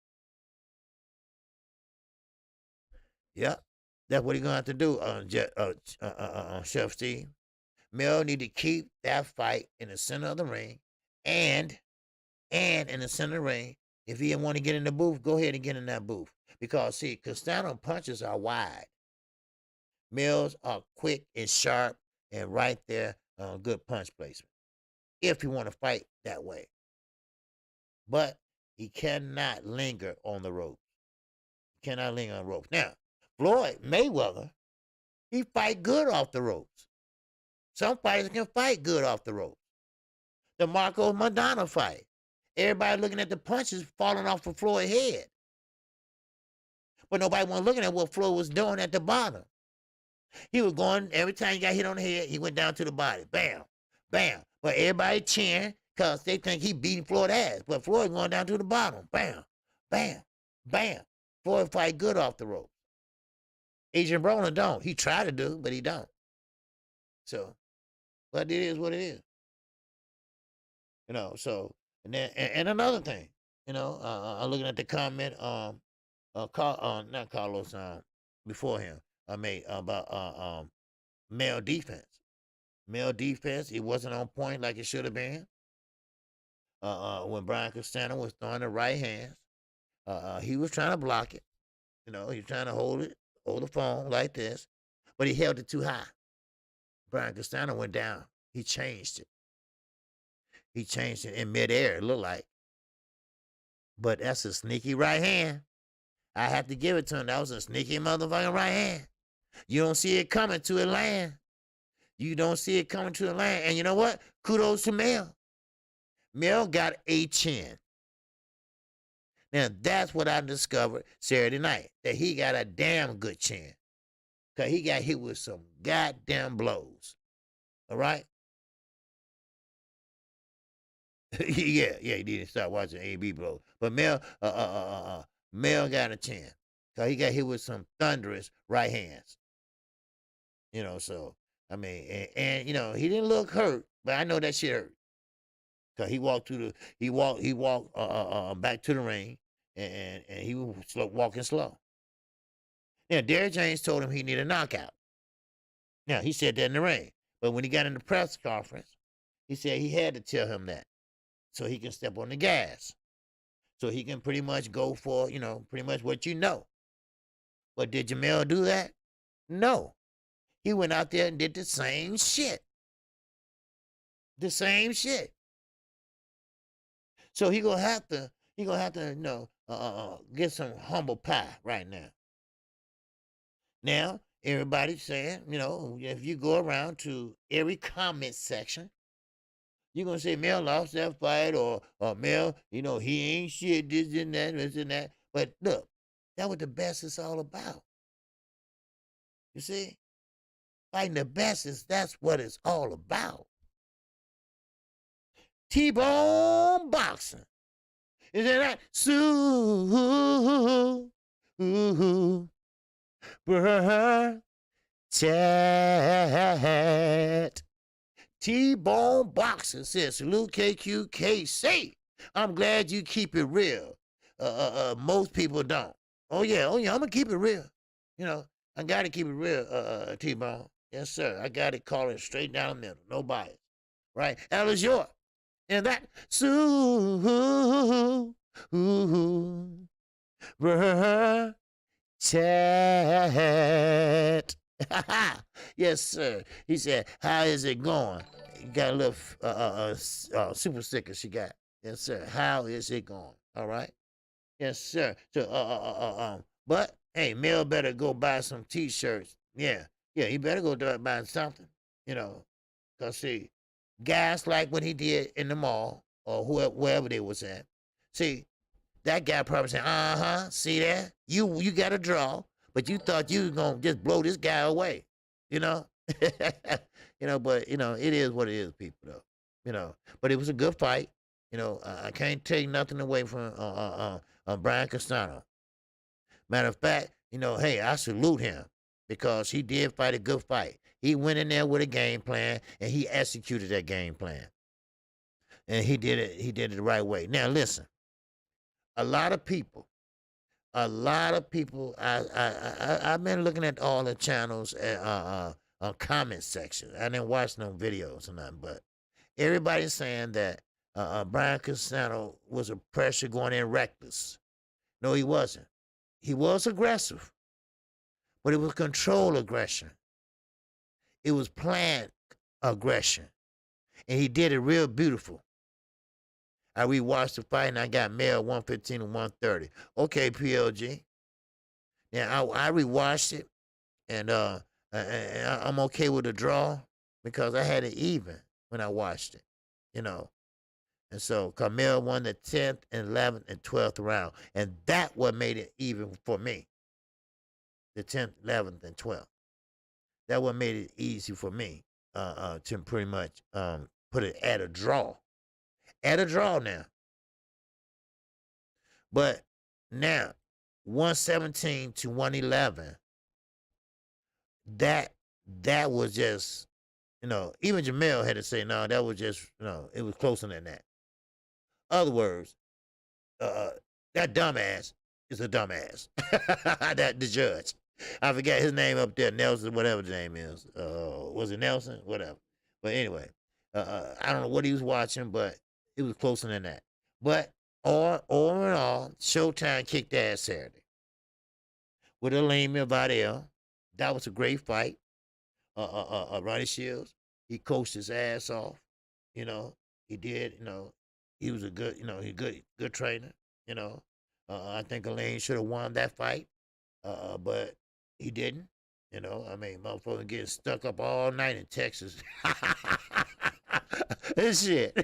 Yep. That's what he's gonna have to do, Chef Steve. Mill need to keep that fight in the center of the ring, and in the center of the ring. If he want to get in the booth, go ahead and get in that booth. Because see, Castano punches are wide. Mills are quick and sharp and right there on good punch placement. If you want to fight that way. But he cannot linger on the ropes. He cannot linger on the ropes. Now, Floyd Mayweather, he fight good off the ropes. Some fighters can fight good off the ropes. The Marco Madonna fight. Everybody looking at the punches falling off of Floyd's head. But nobody wasn't looking at what Floyd was doing at the bottom. He was going, every time he got hit on the head, he went down to the body. Bam, bam. But everybody cheering because they think he beating Floyd's ass. But Floyd going down to the bottom. Bam, bam, bam. Floyd fight good off the rope. Adrian Broner don't. He tried to do, but he don't. So, but it is what it is. So, and then, and another thing, I'm looking at the comment, not Carlos, before him, I made about male defense. Male defense, it wasn't on point like it should have been. When Brian Castano was throwing the right hands, he was trying to block it. He was trying to hold the phone like this, but he held it too high. Brian Castano went down. He changed it. He changed it in midair, it looked like. But that's a sneaky right hand. I have to give it to him. That was a sneaky motherfucking right hand. You don't see it coming to it land. You don't see it coming to the land. And you know what? Kudos to Mel. Mel got a chin. Now, that's what I discovered Saturday night, that he got a damn good chin. Because he got hit with some goddamn blows. All right? yeah, he didn't start watching AB blows. But Mel got a chin. Because he got hit with some thunderous right hands. So, I mean, and he didn't look hurt, but I know that shit hurt. Because he walked back to the ring, and he was walking slow. Now, Derrick James told him he needed a knockout. Now, he said that in the ring. But when he got in the press conference, he said he had to tell him that so he can step on the gas. So he can pretty much go for, pretty much what you know. But did Jamel do that? No. He went out there and did the same shit. The same shit. So he gonna have to, get some humble pie right now. Now, everybody's saying, if you go around to every comment section, you're gonna say Mel lost that fight, or Mel, he ain't shit, this and that. But look, that's what the best is all about. You see? Fighting the best that's what it's all about. T-bone boxing. Is it not? Chat. T-bone boxing says, salute KQKC. I'm glad you keep it real. Most people don't. Oh yeah, I'm gonna keep it real. I gotta keep it real, T-bone. Yes, sir. I got it, call it straight down the middle. No bias. Right? That is yours. And that chat. Yes, sir. He said, how is it going? Got a little super sticker she got. Yes, sir. How is it going? All right. Yes, sir. So but hey, Mel better go buy some t-shirts. Yeah, he better go buy something, because see, guys like what he did in the mall or wherever they was at. See, that guy probably said, see that? You got to draw, but you thought you was gonna just blow this guy away, you know? But it is what it is, people though. But it was a good fight. I can't take nothing away from Brian Castano. Matter of fact, hey, I salute him because he did fight a good fight. He went in there with a game plan and he executed that game plan. And he did it. He did it the right way. Now listen, a lot of people. I've been looking at all the channels comment section. I didn't watch no videos or nothing, but everybody's saying that Brian Castano was a pressure going in reckless. No, he wasn't. He was aggressive, but it was controlled aggression. It was planned aggression, and he did it real beautiful. I rewatched the fight and I got mail 115 and 130. Okay, PLG. Now I rewatched it and I'm okay with the draw because I had it even when I watched it, And so Carmel won the 10th and 11th and 12th round, and that what made it even for me. The 10th, 11th, and 12th. That what made it easy for me to pretty much put it at a draw. At a draw now. But now, 117 to 111, that was just, even Jamel had to say, no, that was just, it was closer than that. Other words, that dumbass is a dumbass. That the judge. I forgot his name up there, Nelson, whatever the name is. Was it Nelson? Whatever. But anyway, I don't know what he was watching, but it was closer than that. But all in all, Showtime kicked ass Saturday. With Elaine Vidal. That was a great fight. Ronnie Shields, he coached his ass off. He did, he was a good, good trainer, I think Elaine should have won that fight. But he didn't. Motherfucker getting stuck up all night in Texas. This shit.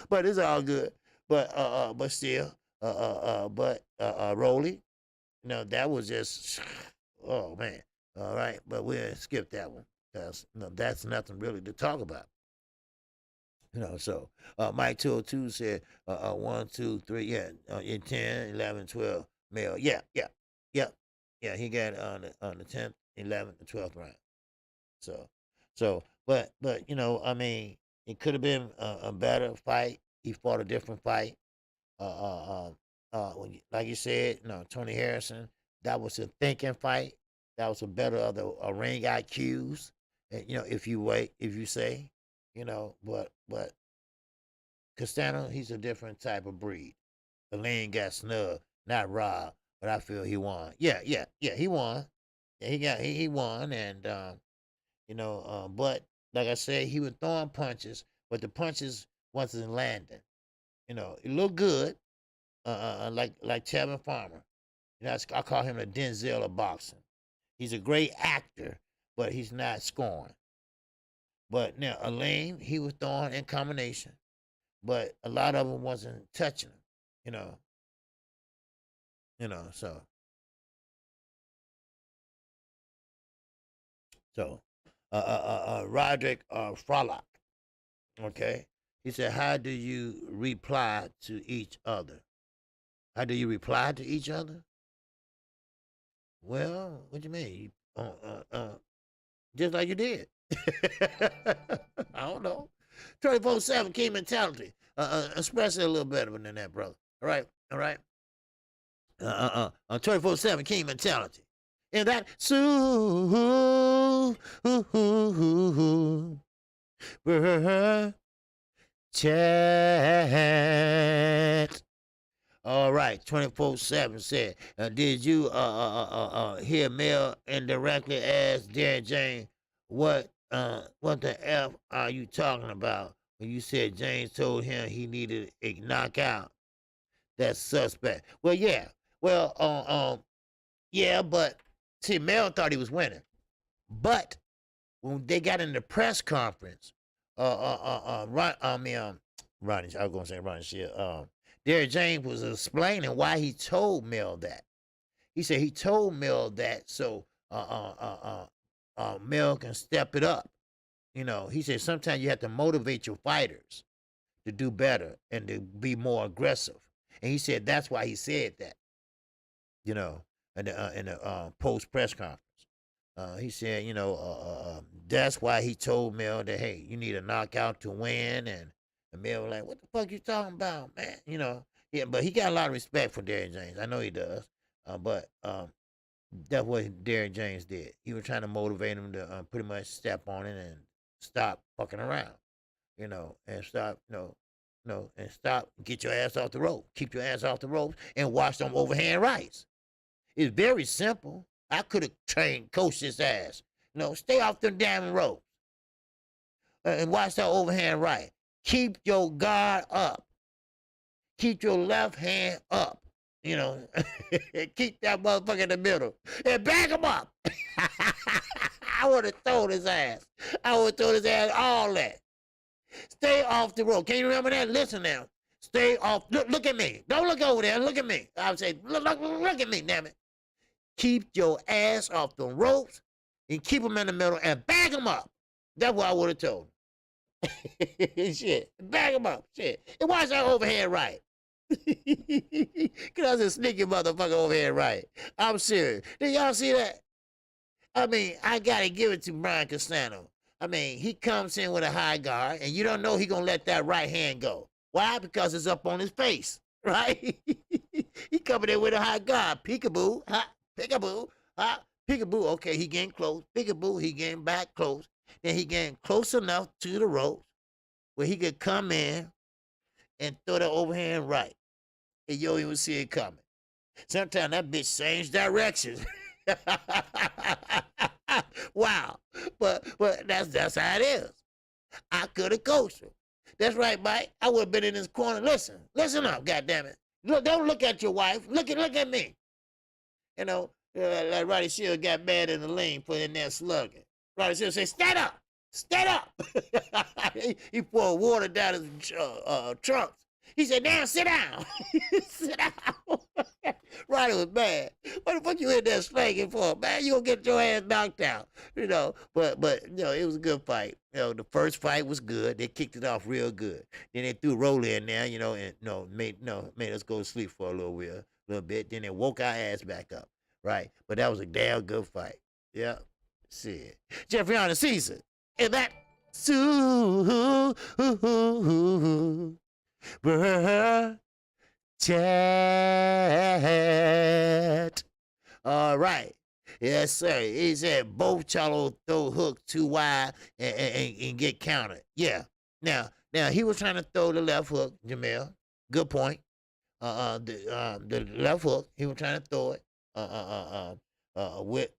But it's all good. But still, Rolly, that was just, oh man. All right, but we'll skip that one because that's nothing really to talk about. So Mike 202 said 1, 2, 3, yeah, in 10, 11, 12, male. Yeah. He got it on the 10th, 11th, and 12th round. But it could have been a better fight. He fought a different fight. Like you said, Tony Harrison, that was a thinking fight. That was a better of the ring IQs. And, if you say, but Castano, he's a different type of breed. Elaine got snubbed, not robbed, but I feel he won. Yeah, he won. Yeah, he won, and but like I said, he was throwing punches, but the punches wasn't landing. It looked good, like Tevin Farmer. I call him the Denzel of boxing. He's a great actor, but he's not scoring. But now Elaine, he was throwing in combination, but a lot of them wasn't touching him. So Roderick Frolic, okay, he said, how do you reply to each other? How do you reply to each other? Well, what do you mean? Just like you did. I don't know. 24/7 key mentality. Express it a little better than that, brother. All right. 24/7 key mentality. And that chat. All right, 24/7 said, did you hear Mel indirectly ask Darren James what the F are you talking about when you said James told him he needed a knockout? That's suspect. Well, yeah. Well, yeah, but see, Mel thought he was winning. But when they got in the press conference, Ronnie, I was gonna say Ronnie Shield, Derrick James was explaining why he told Mel that. He said he told Mel that so Mel can step it up. He said sometimes you have to motivate your fighters to do better and to be more aggressive. And he said that's why he said that, you know, in the post press conference. He said, that's why he told Mel that, hey, you need a knockout to win. And Mel was like, what the fuck you talking about, man? Yeah, but he got a lot of respect for Derrick James. I know he does. But that's what Derrick James did. He was trying to motivate him to pretty much step on it and stop fucking around, and stop, and stop, get your ass off the rope. Keep your ass off the ropes and watch them overhand rights. It's very simple. I could have coached his ass. Stay off them damn ropes and watch that overhand right. Keep your guard up. Keep your left hand up. Keep that motherfucker in the middle and back him up. I would have thrown his ass. I would have thrown his ass all that. Stay off the rope. Can you remember that? Listen now. Stay off. Look at me. Don't look over there. Look at me. I would say, look at me, damn it. Keep your ass off the ropes and keep them in the middle and bag them up. That's what I would have told him. Shit. Bag them up. Shit. And watch that overhand right. Cause I was a sneaky motherfucker overhand right. I'm serious. Did y'all see that? I mean, I gotta give it to Brian Castano. I mean, he comes in with a high guard, and you don't know he gonna let that right hand go. Why? Because it's up on his face, right? He coming in with a high guard. Peekaboo, ha, peekaboo, ha, peekaboo. Okay, he getting close. Peekaboo, he getting back close. Then he getting close enough to the ropes where he could come in and throw the overhand right. And you don't even see it coming. Sometimes that bitch change directions. Wow. But that's how it is. I could have coached him. That's right, Mike. I would have been in his corner. Listen up, goddammit. Look, don't look at your wife. Look at me. Like Roddy Shield got mad in the lane, put in there slugging. Roddy Shield say, stand up. Stand up. He poured water down his trunks. He said, damn, sit down. Sit down. Roddy was mad. What the fuck you in there slanging for, man? You gonna get your ass knocked out. But it was a good fight. The first fight was good. They kicked it off real good. Then they threw Rolly in there, and made us go to sleep for a little bit. Then they woke our ass back up. Right? But that was a damn good fight. Yeah. Shit. Jeffrey on the season. And that chat. All right. Yes, sir. He said both Charlo throw hook too wide and get countered. Yeah. Now he was trying to throw the left hook, Jamel. Good point. The left hook, he was trying to throw it with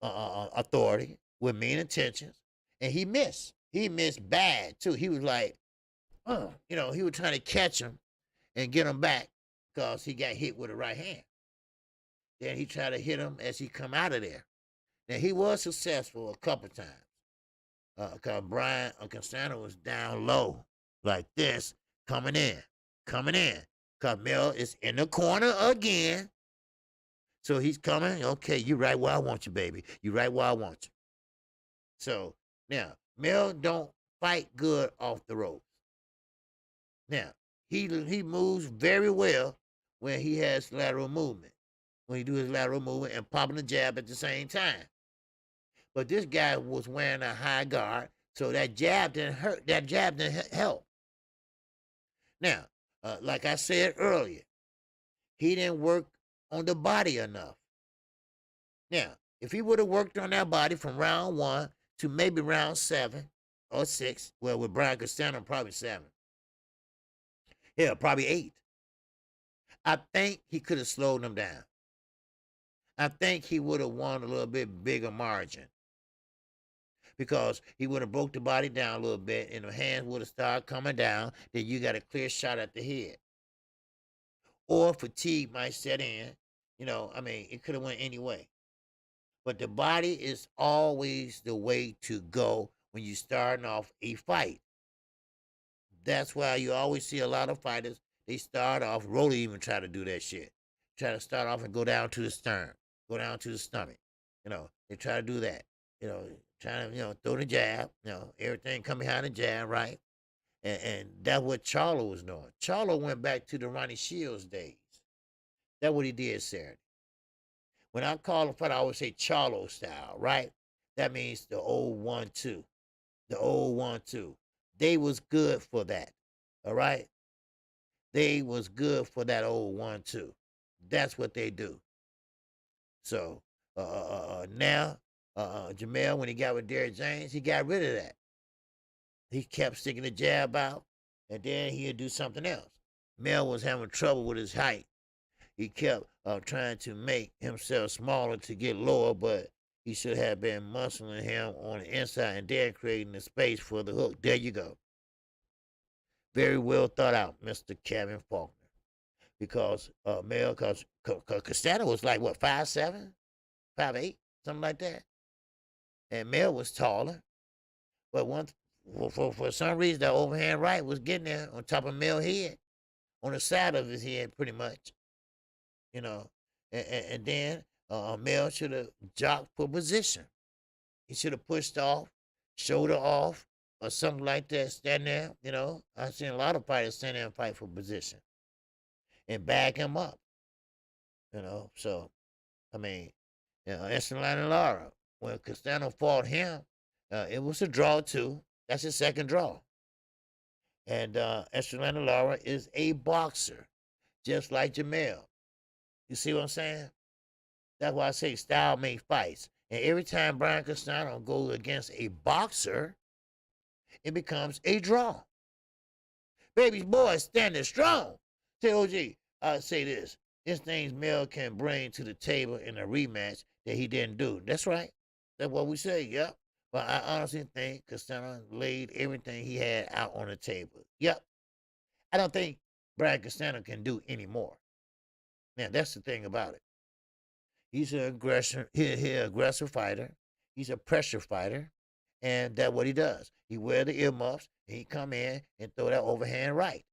authority, with mean intentions, and he missed. He missed bad too. He was like, he was trying to catch him and get him back because he got hit with a right hand. Then he tried to hit him as he come out of there. Now he was successful a couple times because Brian Castano was down low like this, coming in. Because Mel is in the corner again. So he's coming. Okay, you right where I want you, baby. You right where I want you. So now Mel don't fight good off the ropes. Now he moves very well when he has lateral movement. When he do his lateral movement and popping the jab at the same time. But this guy was wearing a high guard, so that jab didn't hurt. That jab didn't help. Now, like I said earlier, he didn't work on the body enough. Now, if he would have worked on that body from round 1 to maybe round 7 or 6, well, with Brian Castano, probably 7. Yeah, probably 8. I think he could have slowed him down. I think he would have won a little bit bigger margin because he would have broke the body down a little bit and the hands would have started coming down. Then you got a clear shot at the head. Or fatigue might set in. It could have went any way. But the body is always the way to go when you're starting off a fight. That's why you always see a lot of fighters, they start off, Rolly even try to do that shit. try to start off and go down to the stern, go down to the stomach. They try to do that. Trying to throw the jab. Everything come behind the jab, right? And that's what Charlo was doing. Charlo went back to the Ronnie Shields days. That's what he did Saturday. When I call him fight, I always say Charlo style, right? That means the old 1-2. The old 1-2. They was good for that. All right? They was good for that old 1-2. That's what they do. So now, Jamel, when he got with Derrick James, he got rid of that. He kept sticking the jab out, and then he'd do something else. Mel was having trouble with his height. He kept trying to make himself smaller to get lower, but he should have been muscling him on the inside and then creating the space for the hook. There you go. Very well thought out, Mr. Kevin Faulkner. Because Castano was like, what, 5'7", 5'8", something like that. And Mel was taller. But for some reason, the overhand right was getting there on top of Mel's head, on the side of his head, pretty much. And then Mel should have jocked for position. He should have pushed off, shoulder off, or something like that, stand there. I've seen a lot of fighters stand there and fight for position and back him up. So, I mean, Esteban Lara, when Castano fought him, it was a draw too. That's his second draw. And Esteban Lara is a boxer, just like Jamel. You see what I'm saying? That's why I say style makes fights. And every time Brian Castano goes against a boxer, it becomes a draw. Baby's boy standing strong. Say, OG, I say this. There's things Mel can bring to the table in a rematch that he didn't do. That's right. That's what we say, yep. But I honestly think Castano laid everything he had out on the table. Yep. I don't think Brian Castano can do any more. Now, that's the thing about it. He's an aggressive fighter. He's a pressure fighter. And that's what he does. He wear the earmuffs, and he come in and throw that overhand right.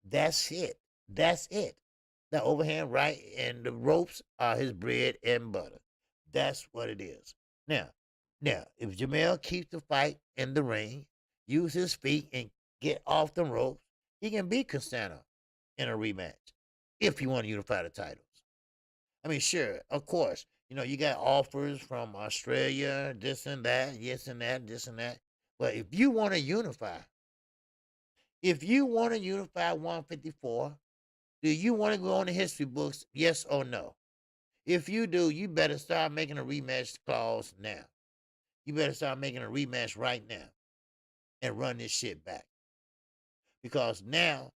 That's it. That's it. That overhand right and the ropes are his bread and butter. That's what it is. Now, if Jamel keeps the fight in the ring, use his feet and get off the ropes, he can beat Castano in a rematch if you want to unify the titles. I mean, sure, of course, you got offers from Australia, this and that, yes and that, this and that. But if you want to unify 154, do you want to go on the history books, yes or no? If you do, you better start making a rematch clause now. You better start making a rematch right now and run this shit back. Because now,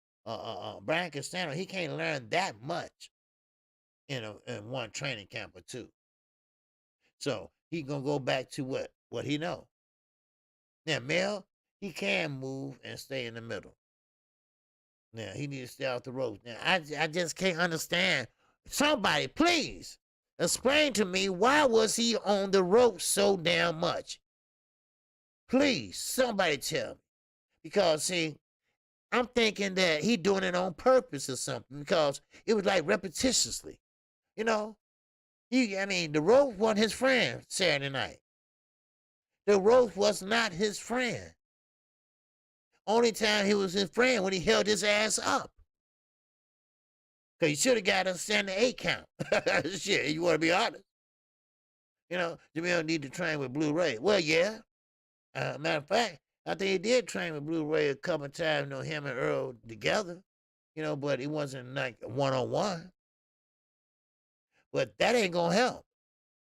Brian Castano, he can't learn that much in one training camp or two. So he gonna go back to what he know. Now, Mel, he can move and stay in the middle. Now, he needs to stay off the ropes. Now, I just can't understand. Somebody, please, explain to me, why was he on the ropes so damn much? Please, somebody tell me. Because, see, I'm thinking that he doing it on purpose or something, because it was like repetitiously. The rope wasn't his friend Saturday night. The rope was not his friend. Only time he was his friend when he held his ass up. Because he should have got a 7-8 count. Shit, you want to be honest. Jamel need to train with Blue Ray. Well, yeah. Matter of fact, I think he did train with Blue Ray a couple of times, him and Earl together. But it wasn't like one-on-one. But that ain't going to help.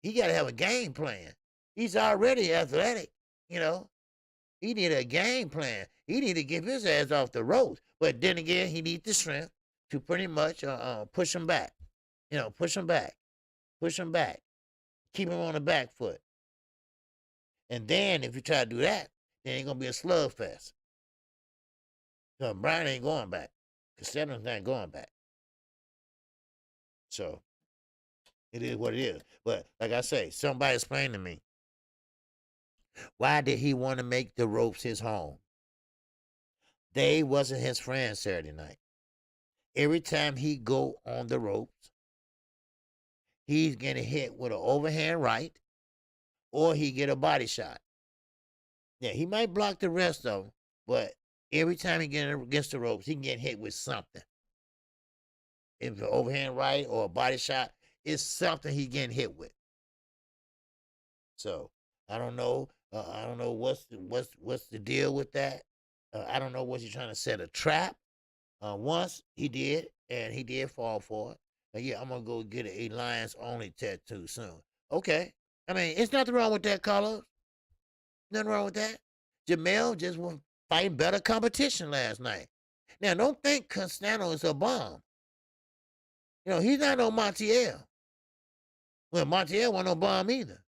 He got to have a game plan. He's already athletic, He need a game plan. He need to get his ass off the ropes. But then again, he needs the strength to pretty much push him back. Push him back. Push him back. Keep him on the back foot. And then if you try to do that, then it's going to be a slugfest. So Brian ain't going back. Castano's not going back. So it is what it is. But like I say, somebody explain to me, why did he want to make the ropes his home? They wasn't his friends Saturday night. Every time he go on the ropes, he's getting hit with an overhand right, or he get a body shot. Yeah, he might block the rest of them, but every time he get against the ropes, he can get hit with something. If it's an overhand right or a body shot, it's something he getting hit with. So I don't know. I don't know what's the deal with that. I don't know, was he trying to set a trap? Once he did, and he did fall for it. But yeah, I'm gonna go get a Lions only tattoo soon. Okay. I mean, it's nothing wrong with that, Carlos. Nothing wrong with that. Jamel just was fighting better competition last night. Now, don't think Castano is a bomb. You know, he's not no Montiel. Well, Montiel wasn't no bomb either.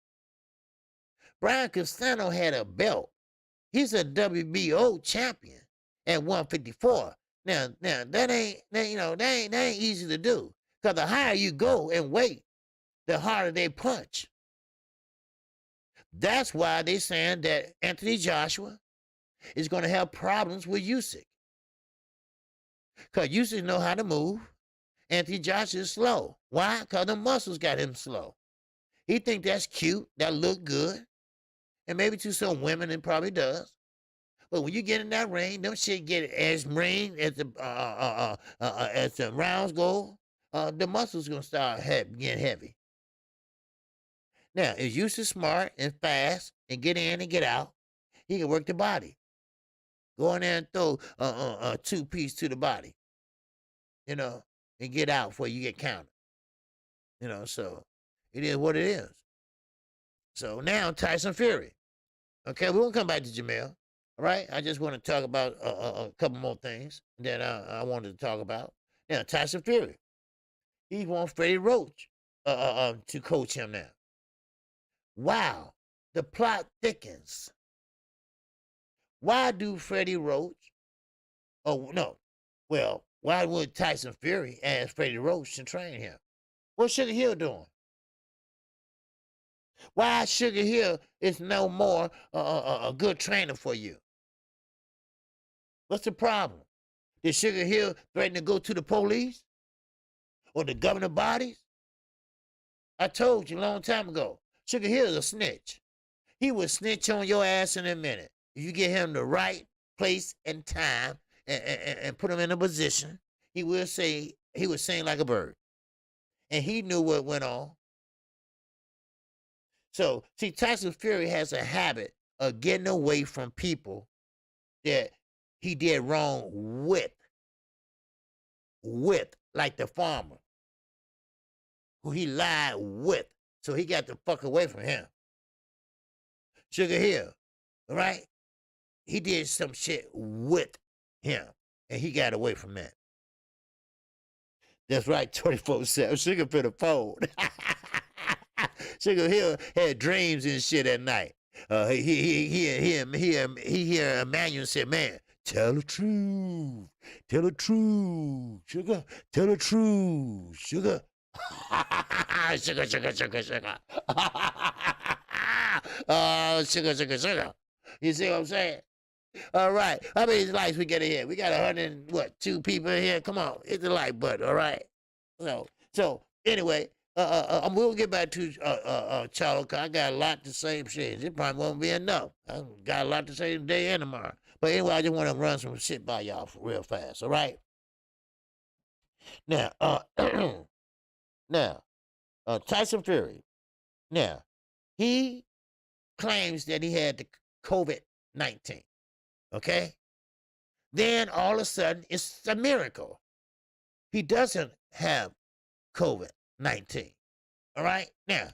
Brian Castano had a belt. He's a WBO champion at 154. Now that ain't easy to do. Cause the higher you go in weight, the harder they punch. That's why they saying that Anthony Joshua is going to have problems with Usyk. Cause Usyk know how to move. Anthony Joshua is slow. Why? Cause the muscles got him slow. He think that's cute, that look good, and maybe to some women it probably does. But when you get in that ring, them shit get as ring as the rounds go. The muscles gonna start getting heavy. Now, if Usyk smart and fast and get in and get out, he can work the body. Go in there and throw a 2-piece to the body, you know, and get out before you get counted. You know, so it is what it is. So now Tyson Fury. Okay, we won't come back to Jamel. All right, I just want to talk about a couple more things that I wanted to talk about. Now, Tyson Fury. He wants Freddie Roach to coach him now. Wow, the plot thickens. Why do Freddie Roach? Oh no, well, why would Tyson Fury ask Freddie Roach to train him? What's Sugar Hill doing? Why Sugar Hill is no more a good trainer for you? What's the problem? Did Sugar Hill threaten to go to the police or the governing bodies? I told you a long time ago, Sugar Hill is a snitch. He will snitch on your ass in a minute. If you get him the right place and time and put him in a position, he will sing like a bird. And he knew what went on. So, see, Tyson Fury has a habit of getting away from people that he did wrong with, like the farmer who he lied with. So he got the fuck away from him. Sugar Hill, all right? He did some shit with him, and he got away from that. That's right, 24/7. Sugar for the phone. Sugar Hill had dreams and shit at night. He hear Emmanuel say, "Man, tell the truth. Tell the truth, Sugar. Tell the truth, Sugar." Sugar. Oh, sugar. You see what I'm saying? All right. How many likes we got in here? We got 2 people in here. Come on, hit the like button. All right. So anyway, we'll get back to Charlo. I got a lot to say. Shit, it probably won't be enough. I got a lot to say today and tomorrow. But anyway, I just want to run some shit by y'all real fast. All right. Now, Tyson Fury. Now, he claims that he had the COVID-19. Okay? Then all of a sudden, it's a miracle. He doesn't have COVID-19. All right? Now,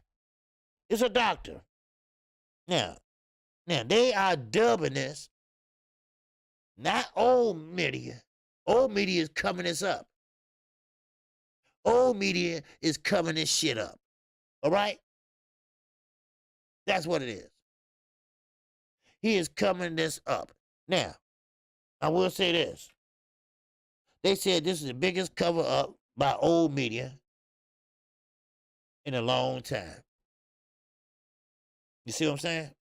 it's a doctor. Now, they are dubbing this not old media. Old media is covering this up. Old media is covering this shit up. All right? That's what it is. He is covering this up. Now, I will say this. They said this is the biggest cover up by old media in a long time. You see what I'm saying?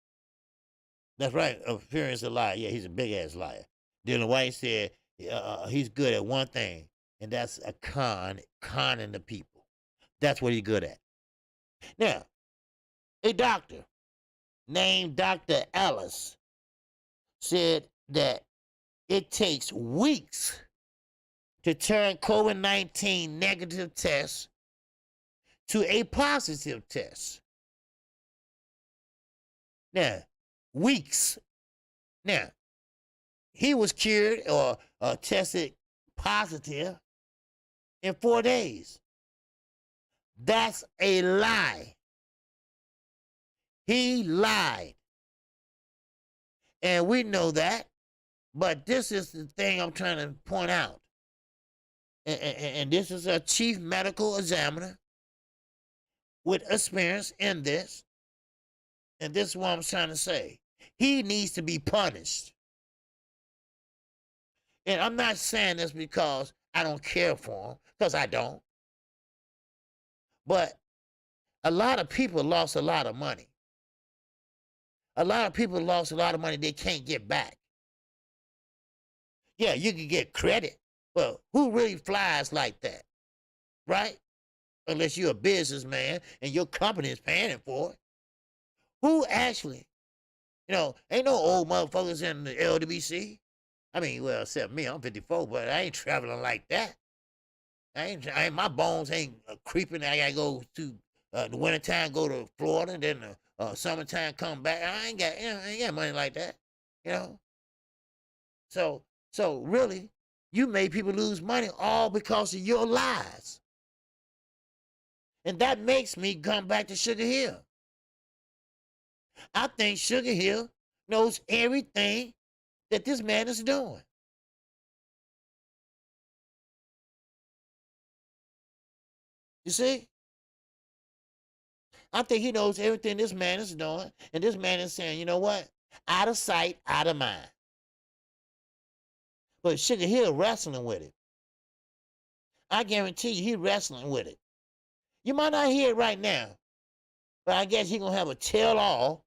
That's right. Fury is a liar. Yeah, he's a big ass liar. Dylan White said he's good at one thing, and that's conning the people. That's what he's good at. Now, a doctor named Dr. Ellis said that it takes weeks to turn COVID-19 negative tests to a positive test. Now, weeks. Now, he was cured or tested positive in 4 days. That's a lie. He lied. And we know that. But this is the thing I'm trying to point out. And this is a chief medical examiner with experience in this. And this is what I'm trying to say. He needs to be punished. And I'm not saying this because I don't care for him, because I don't. But a lot of people lost a lot of money. A lot of people lost a lot of money they can't get back. Yeah, you can get credit, but who really flies like that, right? Unless you're a businessman and your company is paying for it. Who actually, ain't no old motherfuckers in the LWC. I mean, well, except me, I'm 54, but I ain't traveling like that. My bones ain't creeping. I gotta go to the wintertime, go to Florida, and then the summertime come back. I ain't got money like that, So really, you made people lose money all because of your lies. And that makes me come back to Sugar Hill. I think Sugar Hill knows everything that this man is doing. You see? I think he knows everything this man is doing. And this man is saying, you know what? Out of sight, out of mind. But Sugar Hill wrestling with it. I guarantee you, he wrestling with it. You might not hear it right now, but I guess he gonna have a tell-all,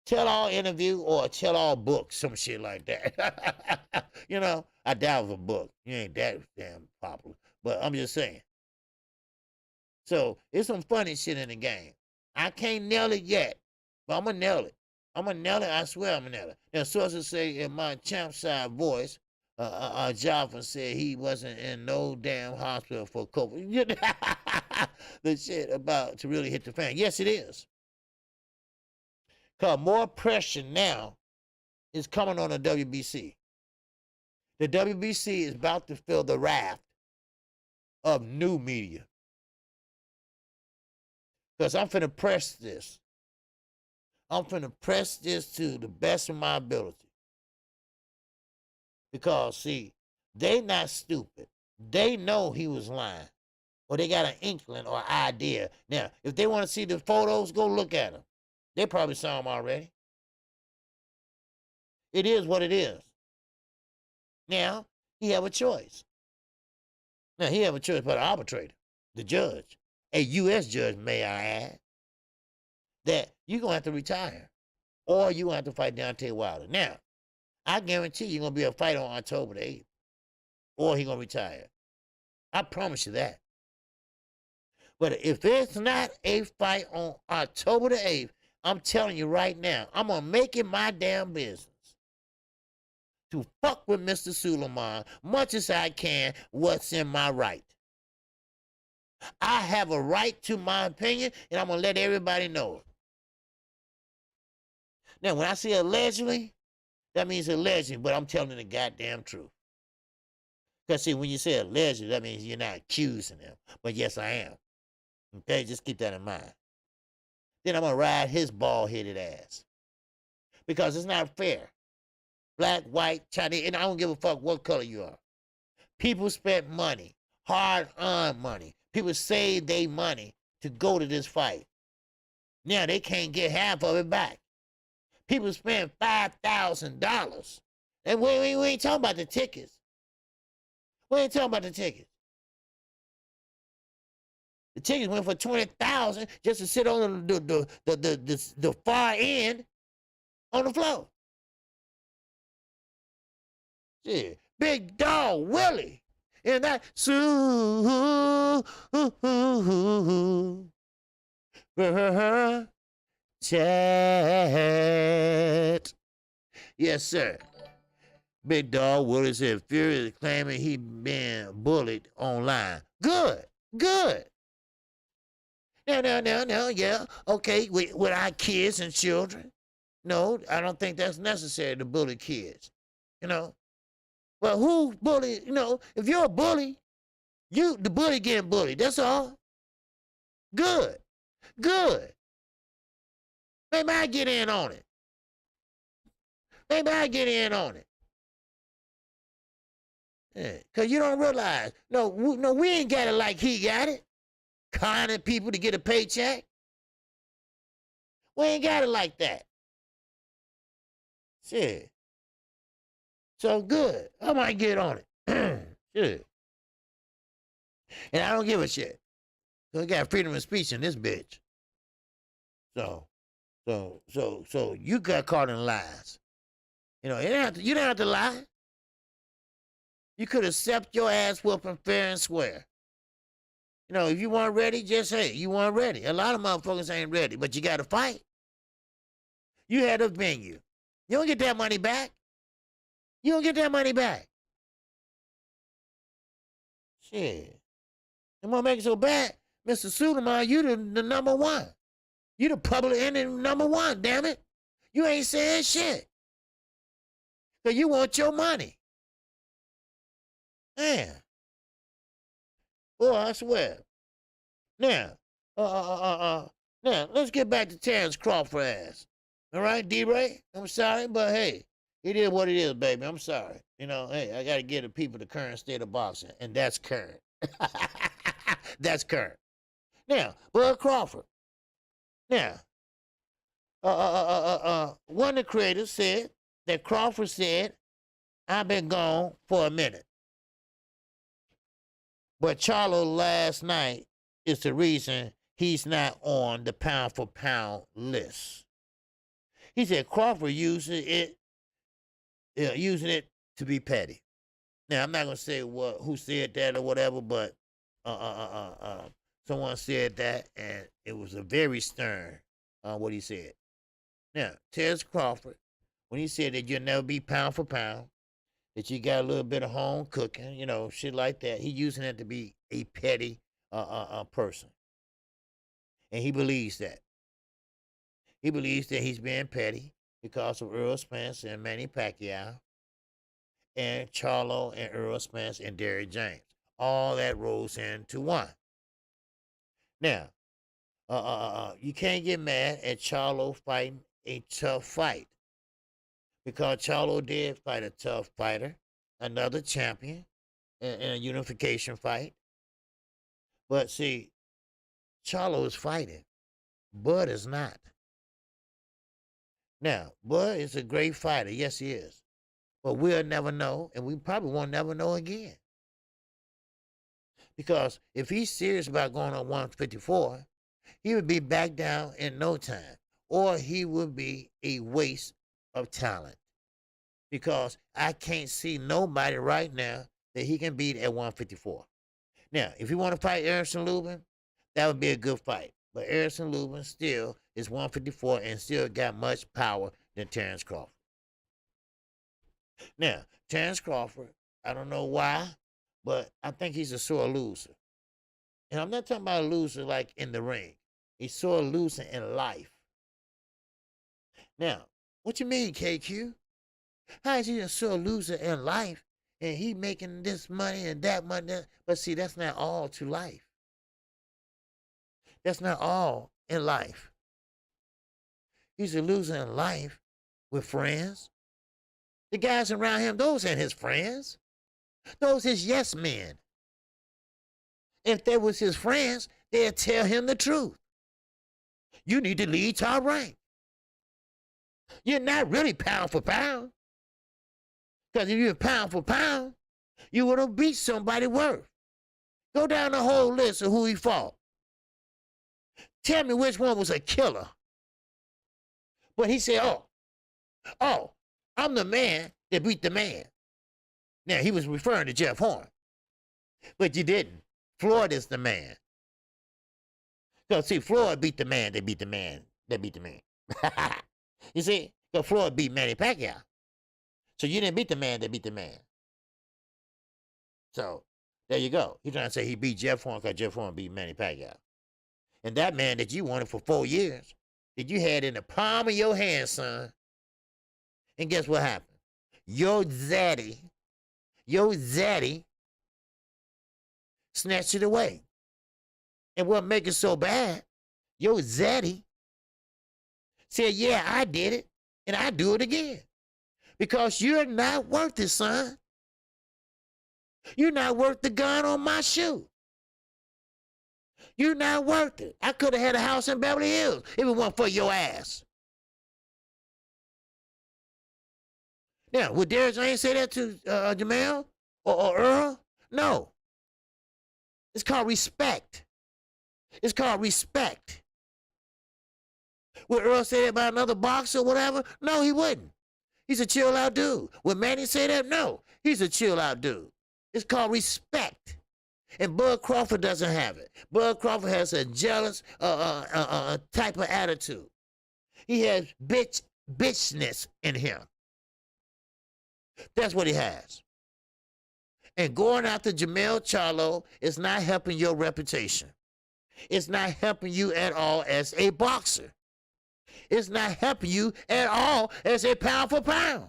tell-all interview or a tell-all book, some shit like that. I doubt of a book. You ain't that damn popular, but I'm just saying. So it's some funny shit in the game. I can't nail it yet, but I'm gonna nail it. I swear I'm gonna nail it. Now, sources say in my champ side voice, Joffin said he wasn't in no damn hospital for COVID. The shit about to really hit the fan. Yes, it is. Because more pressure now is coming on the WBC. The WBC is about to feel the wrath of new media. Because I'm finna press this. I'm finna press this to the best of my ability. Because, see, they not stupid. They know he was lying. Or they got an inkling or idea. Now, if they want to see the photos, go look at them. They probably saw them already. It is what it is. Now, he have a choice. Now, he have a choice but the arbitrator, the judge, a U.S. judge, may I add, that you're going to have to retire or you're going to have to fight Deontay Wilder. Now, I guarantee you're going to be a fight on October the 8th or he's going to retire. I promise you that. But if it's not a fight on October the 8th, I'm telling you right now, I'm going to make it my damn business to fuck with Mr. Suleiman much as I can what's in my right. I have a right to my opinion, and I'm going to let everybody know it. Now, when I say allegedly, that means allegedly, but I'm telling the goddamn truth. Because, see, when you say allegedly, that means you're not accusing them. But yes, I am. Okay, just keep that in mind. Then I'm going to ride his bald-headed ass. Because it's not fair. Black, white, Chinese, and I don't give a fuck what color you are. People spent money, hard-earned money. People saved their money to go to this fight. Now they can't get half of it back. People spent $5,000. And we ain't talking about the tickets. We ain't talking about the tickets. The tickets went for $20,000 just to sit on the far end on the floor. Yeah, Big Dog Willie. And that Chat. Yes, sir. Big Dog Willie said Fury is claiming he been bullied online. Good. Good. No, yeah. Okay, with our kids and children. No, I don't think that's necessary to bully kids. You know? Well, who bully? You know, if you're a bully, the bully getting bullied. That's all. Good. Good. Maybe I get in on it. Maybe I get in on it. Yeah, because you don't realize. No, we ain't got it like he got it. Conning people to get a paycheck. We ain't got it like that. Shit. So good. I might get on it. Shit. And I don't give a shit. So we got freedom of speech in this bitch. So you got caught in lies. You know, you didn't have to lie. You could accept your ass whooping fair and square. You know, if you weren't ready, just say you weren't ready. A lot of motherfuckers ain't ready, but you got to fight. You had a venue. You don't get that money back. You don't get that money back. Shit. It won't make it so bad. Mr. Suleiman, you the number one. You the public enemy number one, damn it. You ain't saying shit. Because you want your money. Man. Boy, I swear. Now, now, let's get back to Terrence Crawford ass. All right, D-Ray? I'm sorry, but hey, it is what it is, baby. I'm sorry. You know, hey, I got to give the people the current state of boxing, and that's current. That's current. Now, Bud Crawford. Now, one of the creators said that Crawford said, I've been gone for a minute. But Charlo last night is the reason he's not on the pound for pound list. He said Crawford using it to be petty. Now I'm not gonna say who said that or whatever, but someone said that, and it was a very stern what he said. Now, Terrence Crawford, when he said that you'll never be pound for pound, that you got a little bit of home cooking, you know, shit like that, he using it to be a petty person. And he believes that. He believes that he's being petty because of Earl Spence and Manny Pacquiao and Charlo and Earl Spence and Derrick James. All that rolls into one. Now, you can't get mad at Charlo fighting a tough fight, because Charlo did fight a tough fighter, another champion, in a unification fight. But see, Charlo is fighting. Bud is not. Now, Bud is a great fighter. Yes, he is. But we'll never know, and we probably won't never know again. Because if he's serious about going on 154, he would be back down in no time. Or he would be a waste of talent. Because I can't see nobody right now that he can beat at 154. Now, if you want to fight Erison Lubin, that would be a good fight. But Erison Lubin still is 154 and still got much power than Terrence Crawford. Now, Terrence Crawford, I don't know why, but I think he's a sore loser. And I'm not talking about a loser like in the ring. He's sore loser in life. Now, what you mean, KQ? How is he a sore loser in life and he making this money and that money? But see, that's not all to life. That's not all in life. He's a loser in life with friends. The guys around him, those ain't his friends. Those his yes men. If they was his friends, they'd tell him the truth. You need to lead top rank. You're not really pound for pound. Because if you're pound for pound, you would have beat somebody worth. Go down the whole list of who he fought. Tell me which one was a killer. But he said, oh, I'm the man that beat the man. Now, he was referring to Jeff Horn. But you didn't. Floyd is the man. Because, see, Floyd beat the man, they beat the man, they beat the man. You see? Because Floyd beat Manny Pacquiao. So you didn't beat the man, they beat the man. So there you go. He's trying to say he beat Jeff Horn because Jeff Horn beat Manny Pacquiao. And that man that you wanted for 4 years, that you had in the palm of your hand, son. And guess what happened? Your zaddy snatched it away. And what make it so bad, your zaddy said, yeah, I did it, and I do it again. Because you're not worth it, son. You're not worth the gun on my shoe. You're not worth it. I could have had a house in Beverly Hills if it weren't for your ass. Now, would Derrick James say that to Jamel or Earl? No. It's called respect. It's called respect. Would Earl say that about another boxer or whatever? No, he wouldn't. He's a chill out dude. Would Manny say that? No. He's a chill out dude. It's called respect. And Bud Crawford doesn't have it. Bud Crawford has a jealous type of attitude. He has bitchness in him. That's what he has. And going after Jamel Charlo is not helping your reputation. It's not helping you at all as a boxer. It's not helping you at all as a pound for pound.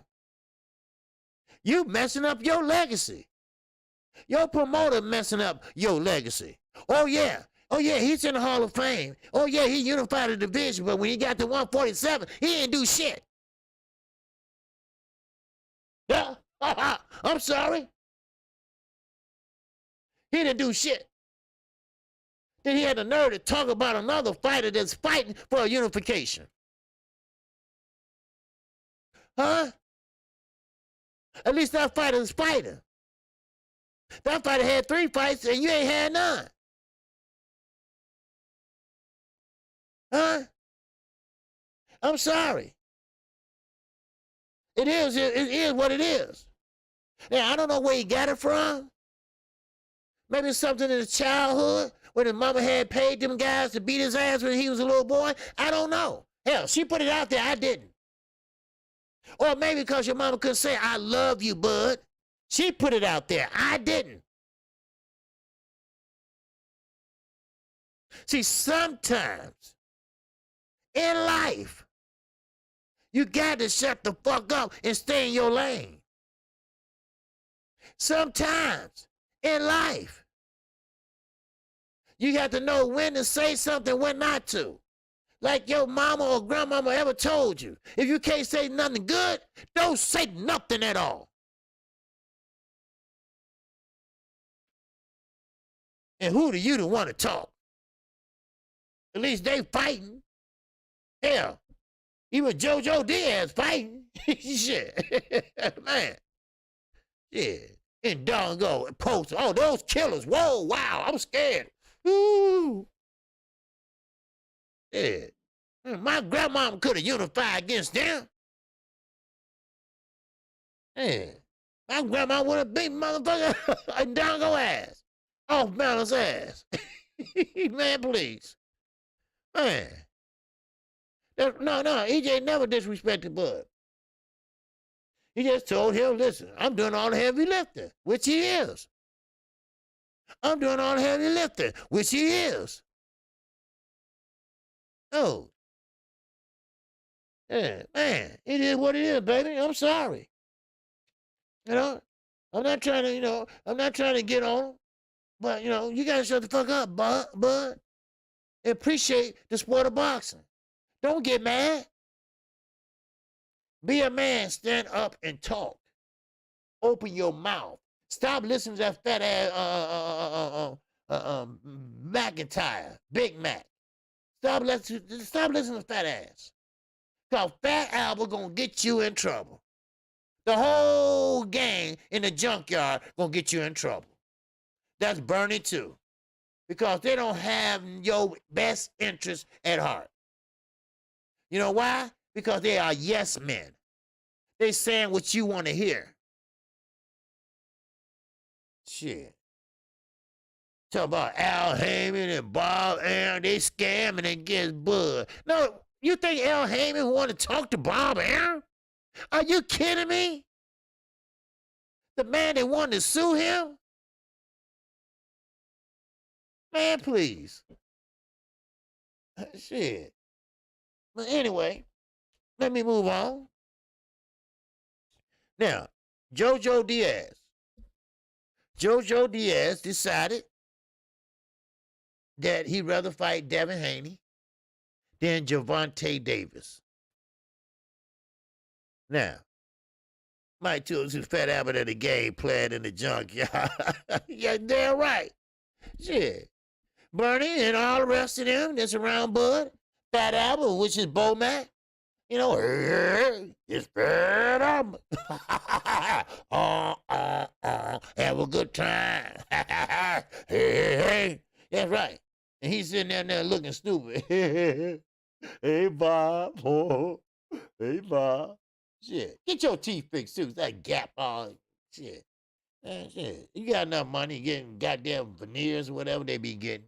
You messing up your legacy. Your promoter messing up your legacy. Oh yeah, he's in the Hall of Fame. Oh yeah, he unified the division, but when he got to 147, he didn't do shit. Yeah, I'm sorry. He didn't do shit. Then he had the nerve to talk about another fighter that's fighting for a unification. Huh? At least that fighter's fighting. That fighter had 3 fights and you ain't had none. Huh? I'm sorry. It is what it is. Now, I don't know where he got it from. Maybe it's something in his childhood when his mama had paid them guys to beat his ass when he was a little boy. I don't know. Hell, she put it out there. I didn't. Or maybe because your mama couldn't say, I love you, bud. She put it out there. I didn't. See, sometimes in life, you got to shut the fuck up and stay in your lane. Sometimes in life, you got to know when to say something, when not to. Like your mama or grandmama ever told you. If you can't say nothing good, don't say nothing at all. And who do you to want to talk? At least they fighting. Hell, even JoJo Diaz fighting. Shit. Man. Yeah. And doggone post. Oh, those killers. Whoa, wow, I'm scared. Ooh. Yeah. My grandmama could have unified against them. Yeah. My grandma would have beat motherfucker and doggone ass. Off balance ass. Man, please. Man. No, EJ never disrespected Bud. He just told him, listen, I'm doing all the heavy lifting, which he is. I'm doing all the heavy lifting, which he is. Oh. Yeah, man, it is what it is, baby. I'm sorry. You know, I'm not trying to get on him. But, you got to shut the fuck up, bud. Appreciate the sport of boxing. Don't get mad. Be a man, stand up and talk. Open your mouth. Stop listening to that fat ass McIntyre, Big Mac. Stop listening to fat ass. Because Fat Albert gonna get you in trouble. The whole gang in the junkyard gonna get you in trouble. That's Bernie too. Because they don't have your best interest at heart. You know why? Because they are yes men. They saying what you want to hear. Shit. Talk about Al Heyman and Bob Aaron. They scamming against Bud. No, you think Al Heyman want to talk to Bob Aaron? Are you kidding me? The man that wanted to sue him? Man, please. Shit. But anyway, let me move on. Now, Jojo Diaz. Jojo Diaz decided that he'd rather fight Devin Haney than Gervonta Davis. Now, Mike Tools, who's Fat Albert of the game, playing in the junkyard. Yeah, damn right. Shit. Bernie and all the rest of them that's around Bud. Fat Albert, which is Bo Mac. You know, it's Fat Albert. Have a good time. Hey. That's right. And he's sitting there looking stupid. Hey, Bob. Oh. Hey, Bob. Shit. Get your teeth fixed, too. That gap on. Shit. Shit. You got enough money getting goddamn veneers or whatever they be getting.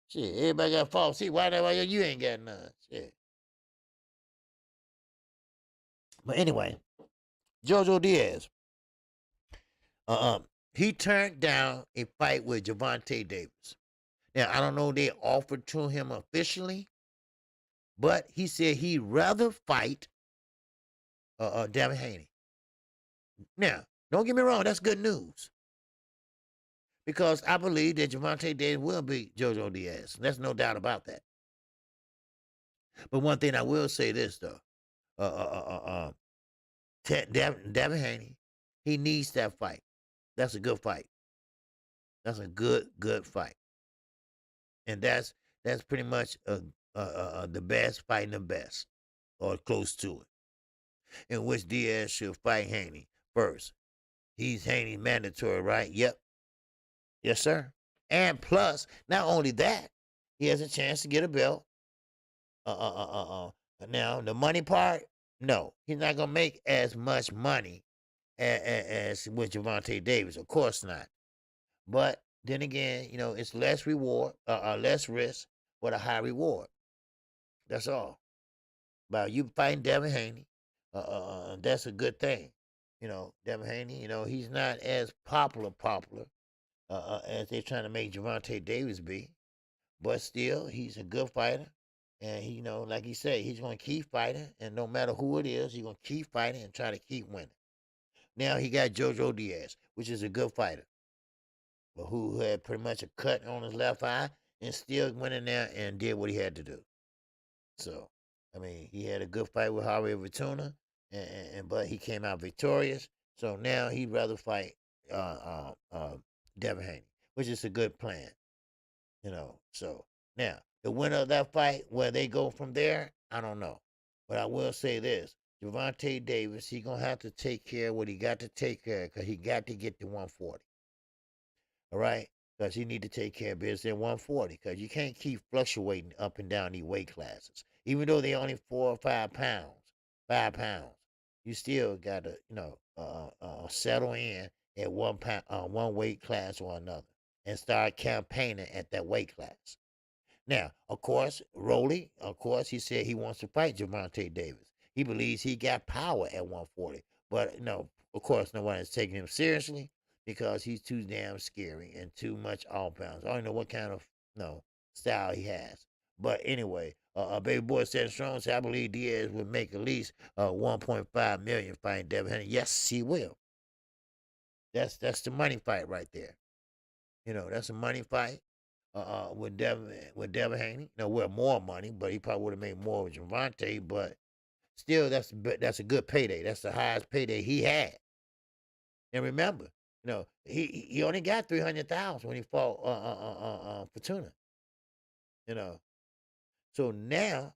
Shit. Everybody got false teeth. Why you ain't got none? Shit. But anyway, Jojo Diaz. He turned down a fight with Gervonta Davis. Now, I don't know if they offered to him officially, but he said he'd rather fight Devin Haney. Now, don't get me wrong, that's good news. Because I believe that Gervonta Davis will beat Jojo Diaz. There's no doubt about that. But one thing I will say this, though. Devin Haney, he needs that fight. That's a good fight. That's a good fight. And that's pretty much the best fighting the best, or close to it. In which Diaz should fight Haney first. He's Haney mandatory, right? Yep. Yes, sir. And plus, not only that, he has a chance to get a belt. Now, the money part, no. He's not going to make as much money as with Gervonta Davis. Of course not. But then again, you know, it's less reward, less risk, but a high reward. That's all. But you fighting Devin Haney, that's a good thing. You know, Devin Haney, you know, he's not as popular as they're trying to make Gervonta Davis be. But still, he's a good fighter. And, he, you know, like he said, he's going to keep fighting. And no matter who it is, he's going to keep fighting and try to keep winning. Now he got Jojo Diaz, which is a good fighter, but who had pretty much a cut on his left eye and still went in there and did what he had to do. So, I mean, he had a good fight with Harry Vituna, but he came out victorious. So now he'd rather fight Devin Haney, which is a good plan. You know, so now the winner of that fight, where they go from there, I don't know. But I will say this. Gervonta Davis, he going to have to take care of what he got to take care of, because he got to get to 140. All right? Because he need to take care of business at 140, because you can't keep fluctuating up and down these weight classes. Even though they only 4 or 5 pounds, 5 pounds, you still got to, you know, settle in at one weight class or another and start campaigning at that weight class. Now, of course, Rolly, he said he wants to fight Gervonta Davis. He believes he got power at 140. But, no, of course, no one is taking him seriously because he's too damn scary and too much off bounds. I don't know what kind of style he has. But anyway, Baby Boy said strong, so I believe Diaz would make at least $1.5 million fighting Devin Haney. Yes, he will. That's the money fight right there. You know, that's a money fight. With Devin Haney, you know, well, more money, but he probably would have made more with Gervonta. But still, that's a good payday. That's the highest payday he had. And remember, you know, he only got $300,000 when he fought Fortuna. You know, so now,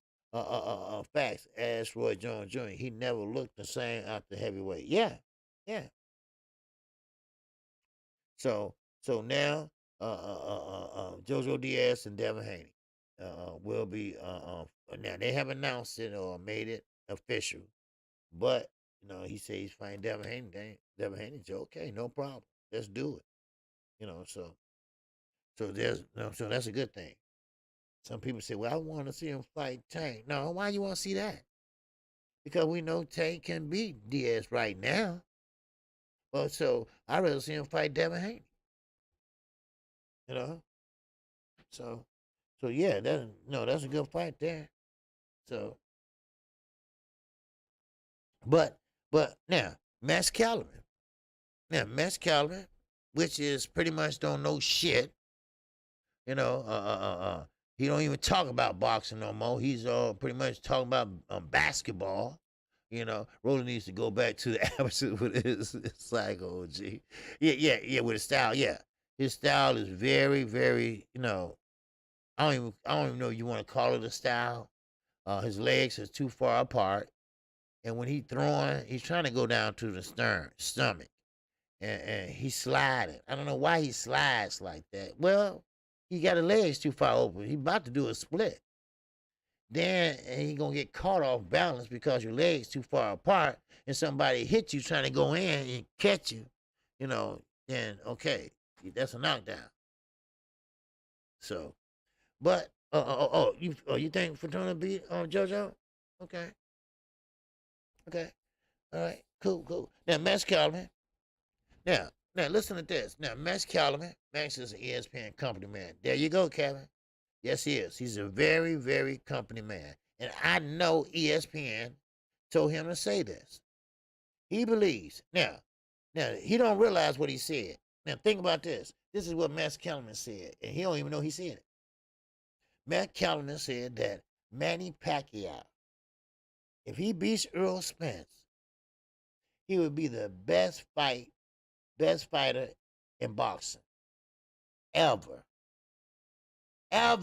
facts. As Roy Jones Jr., he never looked the same after heavyweight. Yeah. So now, Jojo Diaz and Devin Haney will be. Now they have announced it or made it official, but you know he says he's fighting Devin Haney. Devin Haney said, "Okay, no problem, let's do it." You know, So so that's a good thing. Some people say, well, I want to see him fight Tank. No, why you want to see that? Because we know Tank can beat Diaz right now. Well, so I'd rather see him fight Devin Haney. You know? So yeah, that's a good fight there. So but now, Max Kellerman. Now, Max Kellerman, which is pretty much don't know shit, you know, he don't even talk about boxing no more. He's pretty much talking about basketball. You know, Roland needs to go back to the opposite with his psycho, G. Yeah, with his style, yeah. His style is very, very, I don't even know if you want to call it a style. His legs are too far apart. And when he's trying to go down to the stomach. And he's sliding. I don't know why he slides like that. Well, he got his legs too far open. He about to do a split. Then he gonna get caught off balance because your legs too far apart, and somebody hit you trying to go in and catch you. Then okay, that's a knockdown. So, but you think Fortuna beat JoJo? Okay, all right, cool. Now Max Kellerman. Now listen to this. Now, Max Kellerman, Max is an ESPN company man. There you go, Kevin. Yes, he is. He's a very, very company man. And I know ESPN told him to say this. He believes. Now, he don't realize what he said. Now, think about this. This is what Max Kellerman said, and he don't even know he said it. Max Kellerman said that Manny Pacquiao, if he beats Earl Spence, he would be the best fighter in boxing. Ever. Now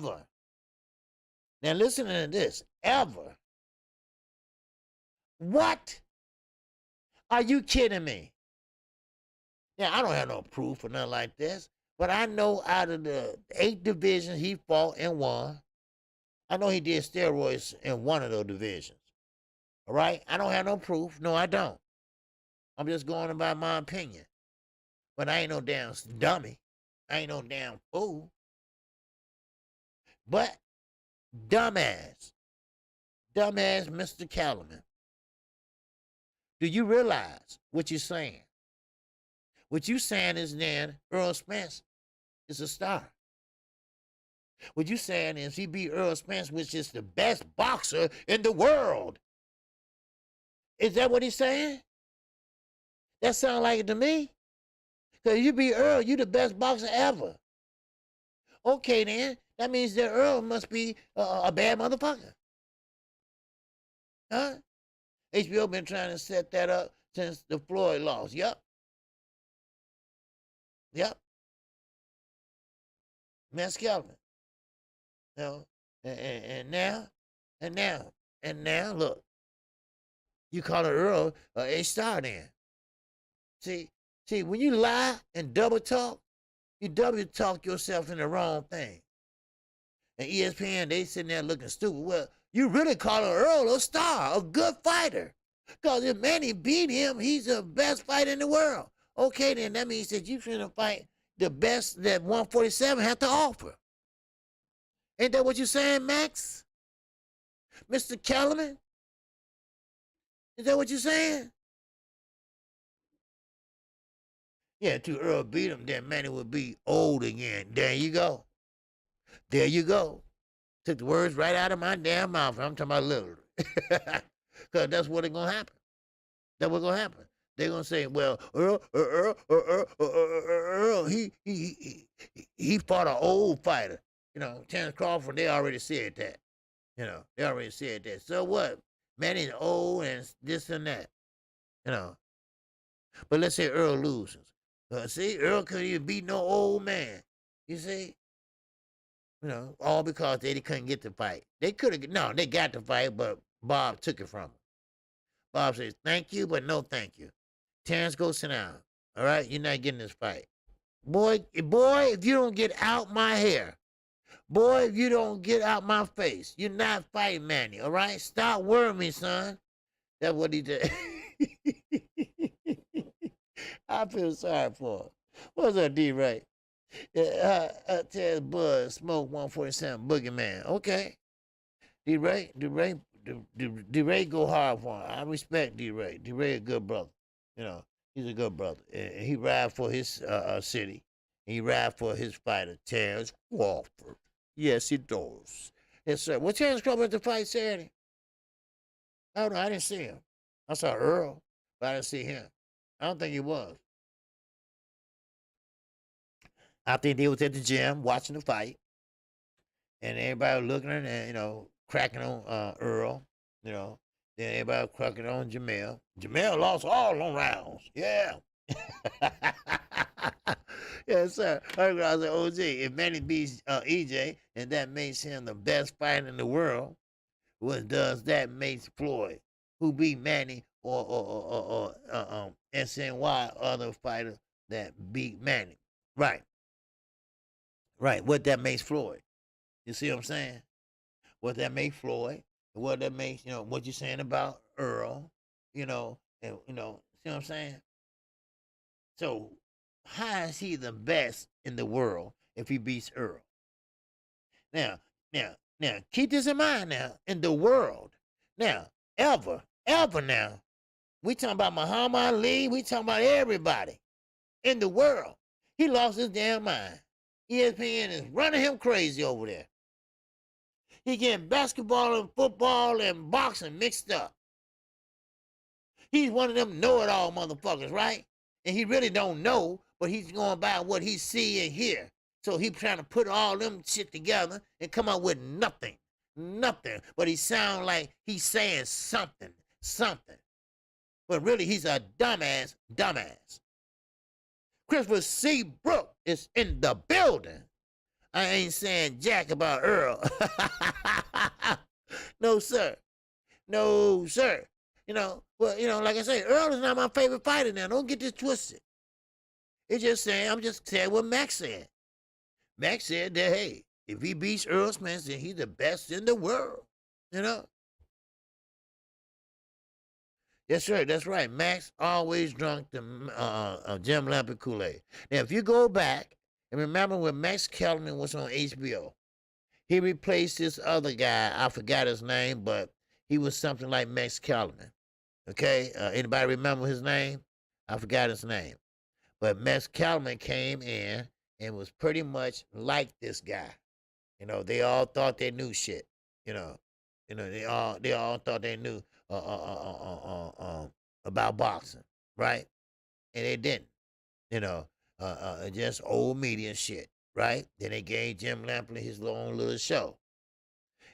listen to this. Ever. What? Are you kidding me? Now, I don't have no proof or nothing like this, but I know out of the 8 divisions he fought and won, I know he did steroids in one of those divisions. All right? I don't have no proof. No, I don't. I'm just going about my opinion. But I ain't no damn dummy. I ain't no damn fool. But dumbass Mr. Kellerman, do you realize what you're saying? What you're saying is then Earl Spence is a star. What you're saying is he beat Earl Spence, which is the best boxer in the world. Is that what he's saying? That sounds like it to me. Because you beat Earl, you the best boxer ever. Okay, then. That means that Earl must be a bad motherfucker. Huh? HBO been trying to set that up since the Floyd loss. Yep. Max Kellerman. And now, look. You call it Earl a star then. See, when you lie and double talk, you double talk yourself in the wrong thing. And ESPN, they sitting there looking stupid. Well, you really call Earl a star, a good fighter. Because if Manny beat him, he's the best fighter in the world. Okay, then that means that you finna fight the best that 147 have to offer. Ain't that what you're saying, Max? Mr. Kellerman? Is that what you're saying? Yeah, to Earl beat him, then Manny would be old again. There you go. Took the words right out of my damn mouth. I'm talking about literally. Because that's what's going to happen. That's what's going to happen. They're going to say, well, Earl, he fought an old fighter. Terrence Crawford, they already said that. So what? Manny's old and this and that. But let's say Earl loses. See, Earl couldn't even beat no old man. You see? All because they couldn't get the fight. They got the fight, but Bob took it from him. Bob says, thank you, but no thank you. Terrence, go sit down. All right? You're not getting this fight. Boy, if you don't get out my hair, boy, if you don't get out my face, you're not fighting Manny, all right? Stop worrying me, son. That's what he did. I feel sorry for him. What's up, D-Ray? Tell Bud, smoke 147 Boogeyman. Okay. D-Ray, D-Ray go hard for him. I respect D-Ray. D-Ray a good brother. You know, he's a good brother. And he ride for his city. He ride for his fighter, Terrence Crawford. Yes, he does. Yes, sir. Was Terrence Crawford at the fight Saturday? I don't know. I didn't see him. I saw Earl, but I didn't see him. I don't think he was. I think they was at the gym watching the fight, and everybody was looking and cracking on Earl. You know, then everybody was cracking on Jamel. Jamel lost all on rounds. Yeah. Yes, sir. I said, OG, if Manny beats EJ, and that makes him the best fighter in the world, what does that make Floyd, who beat Manny, or SNY, other fighter that beat Manny? Right. Right. What that makes Floyd. You see what I'm saying? What that makes Floyd. What that makes, what you're saying about Earl, and, see what I'm saying? So, how is he the best in the world if he beats Earl? Now, keep this in mind now, in the world. Now, ever now, we talking about Muhammad Ali, we talking about everybody in the world. He lost his damn mind. ESPN is running him crazy over there. He getting basketball and football and boxing mixed up. He's one of them know-it-all motherfuckers, right? And he really don't know, but he's going by what he see and hear. So he's trying to put all them shit together and come up with nothing. But he sound like he's saying something. But really, he's a dumbass. Christopher C. Brooke is in the building. I ain't saying jack about Earl. No, sir. Like I say, Earl is not my favorite fighter now. Don't get this twisted. I'm just saying what Max said. Max said that, hey, if he beats Earl Spence, then he's the best in the world. Yes, sir. That's right. Max always drunk the Jim Lampert Kool-Aid. Now, if you go back and remember when Max Kellerman was on HBO, he replaced this other guy. I forgot his name, but he was something like Max Kellerman. Okay? Anybody remember his name? I forgot his name. But Max Kellerman came in and was pretty much like this guy. They all thought they knew shit. They all thought they knew about boxing, right? And they didn't. Just old media shit, right? Then they gave Jim Lampley his own little show,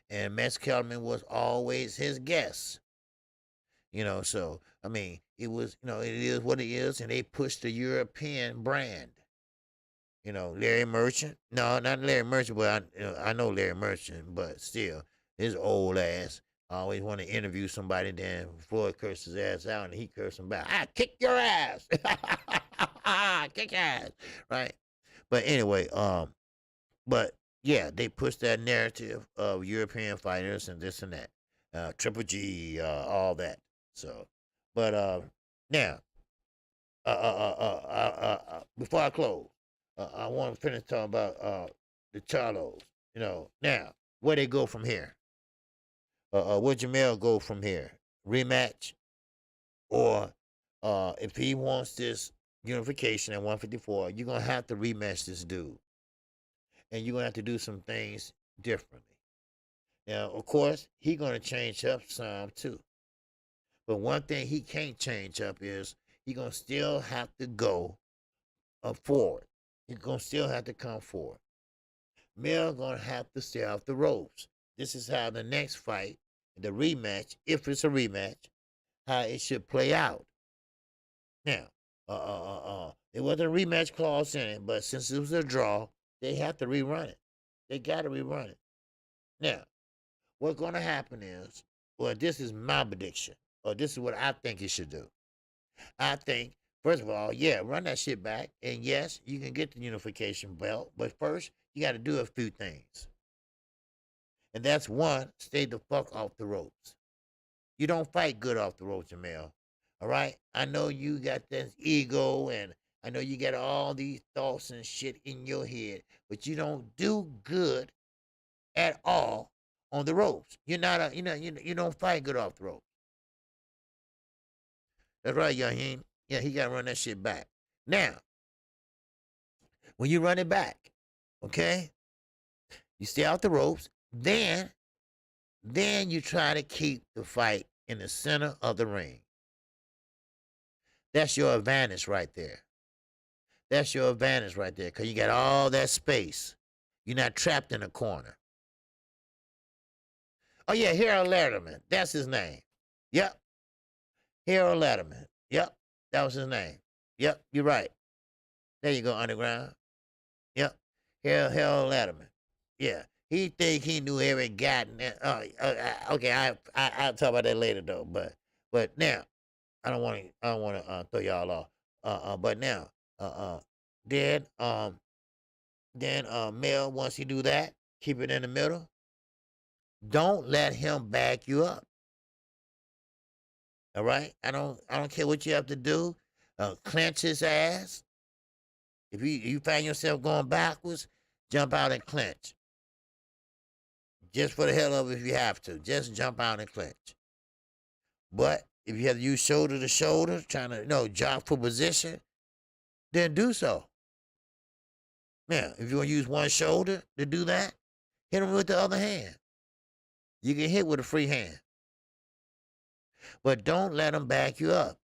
and Max Kellerman was always his guest. So I mean, it was, it is what it is, and they pushed the European brand. Larry Merchant. No, not Larry Merchant, but I know Larry Merchant, but still, his old ass. I always want to interview somebody, then Floyd cursed his ass out, and he cursed him back. I kick your ass. Kick your ass. Right? But anyway, but yeah, they pushed that narrative of European fighters and this and that. Triple G, all that. So, but now, before I close, I want to finish talking about the Charlos. Now, where they go from here? Where Jamel go from here? Rematch? Or if he wants this unification at 154, you're going to have to rematch this dude. And you're going to have to do some things differently. Now, of course, he's going to change up some too. But one thing he can't change up is he's going to still have to go forward. He's going to still have to come forward. Mel going to have to stay off the ropes. This is how the next fight, the rematch, if it's a rematch, how it should play out. Now, there wasn't a rematch clause in it, but since it was a draw, they have to rerun it. They got to rerun it. Now, what's going to happen is, well, this is my prediction, or this is what I think it should do. I think, first of all, yeah, run that shit back, and yes, you can get the unification belt, but first, you got to do a few things. And that's one, stay the fuck off the ropes. You don't fight good off the ropes, Jamel. All right? I know you got this ego and I know you got all these thoughts and shit in your head, but you don't do good at all on the ropes. You're not a, you don't fight good off the ropes. That's right, young. He got to run that shit back. Now, when you run it back, okay, you stay off the ropes. Then you try to keep the fight in the center of the ring. That's your advantage right there. That's your advantage right there, because you got all that space. You're not trapped in a corner. Oh, yeah, Harold Letterman. That's his name. Yep. Harold Letterman. Yep. That was his name. Yep, you're right. There you go, Underground. Yep. Harold Letterman. Yeah. He think he knew every goddamn. Okay, I'll talk about that later though. But now, I don't want to throw y'all off. But now, then Mel, once he do that, keep it in the middle. Don't let him back you up. All right? I don't care what you have to do. Clench his ass. If you find yourself going backwards, jump out and clench. Just for the hell of it, if you have to, just jump out and clench. But if you have to use shoulder to shoulder, trying to jog for position, then do so. Now, if you want to use one shoulder to do that, hit him with the other hand. You can hit with a free hand. But don't let him back you up.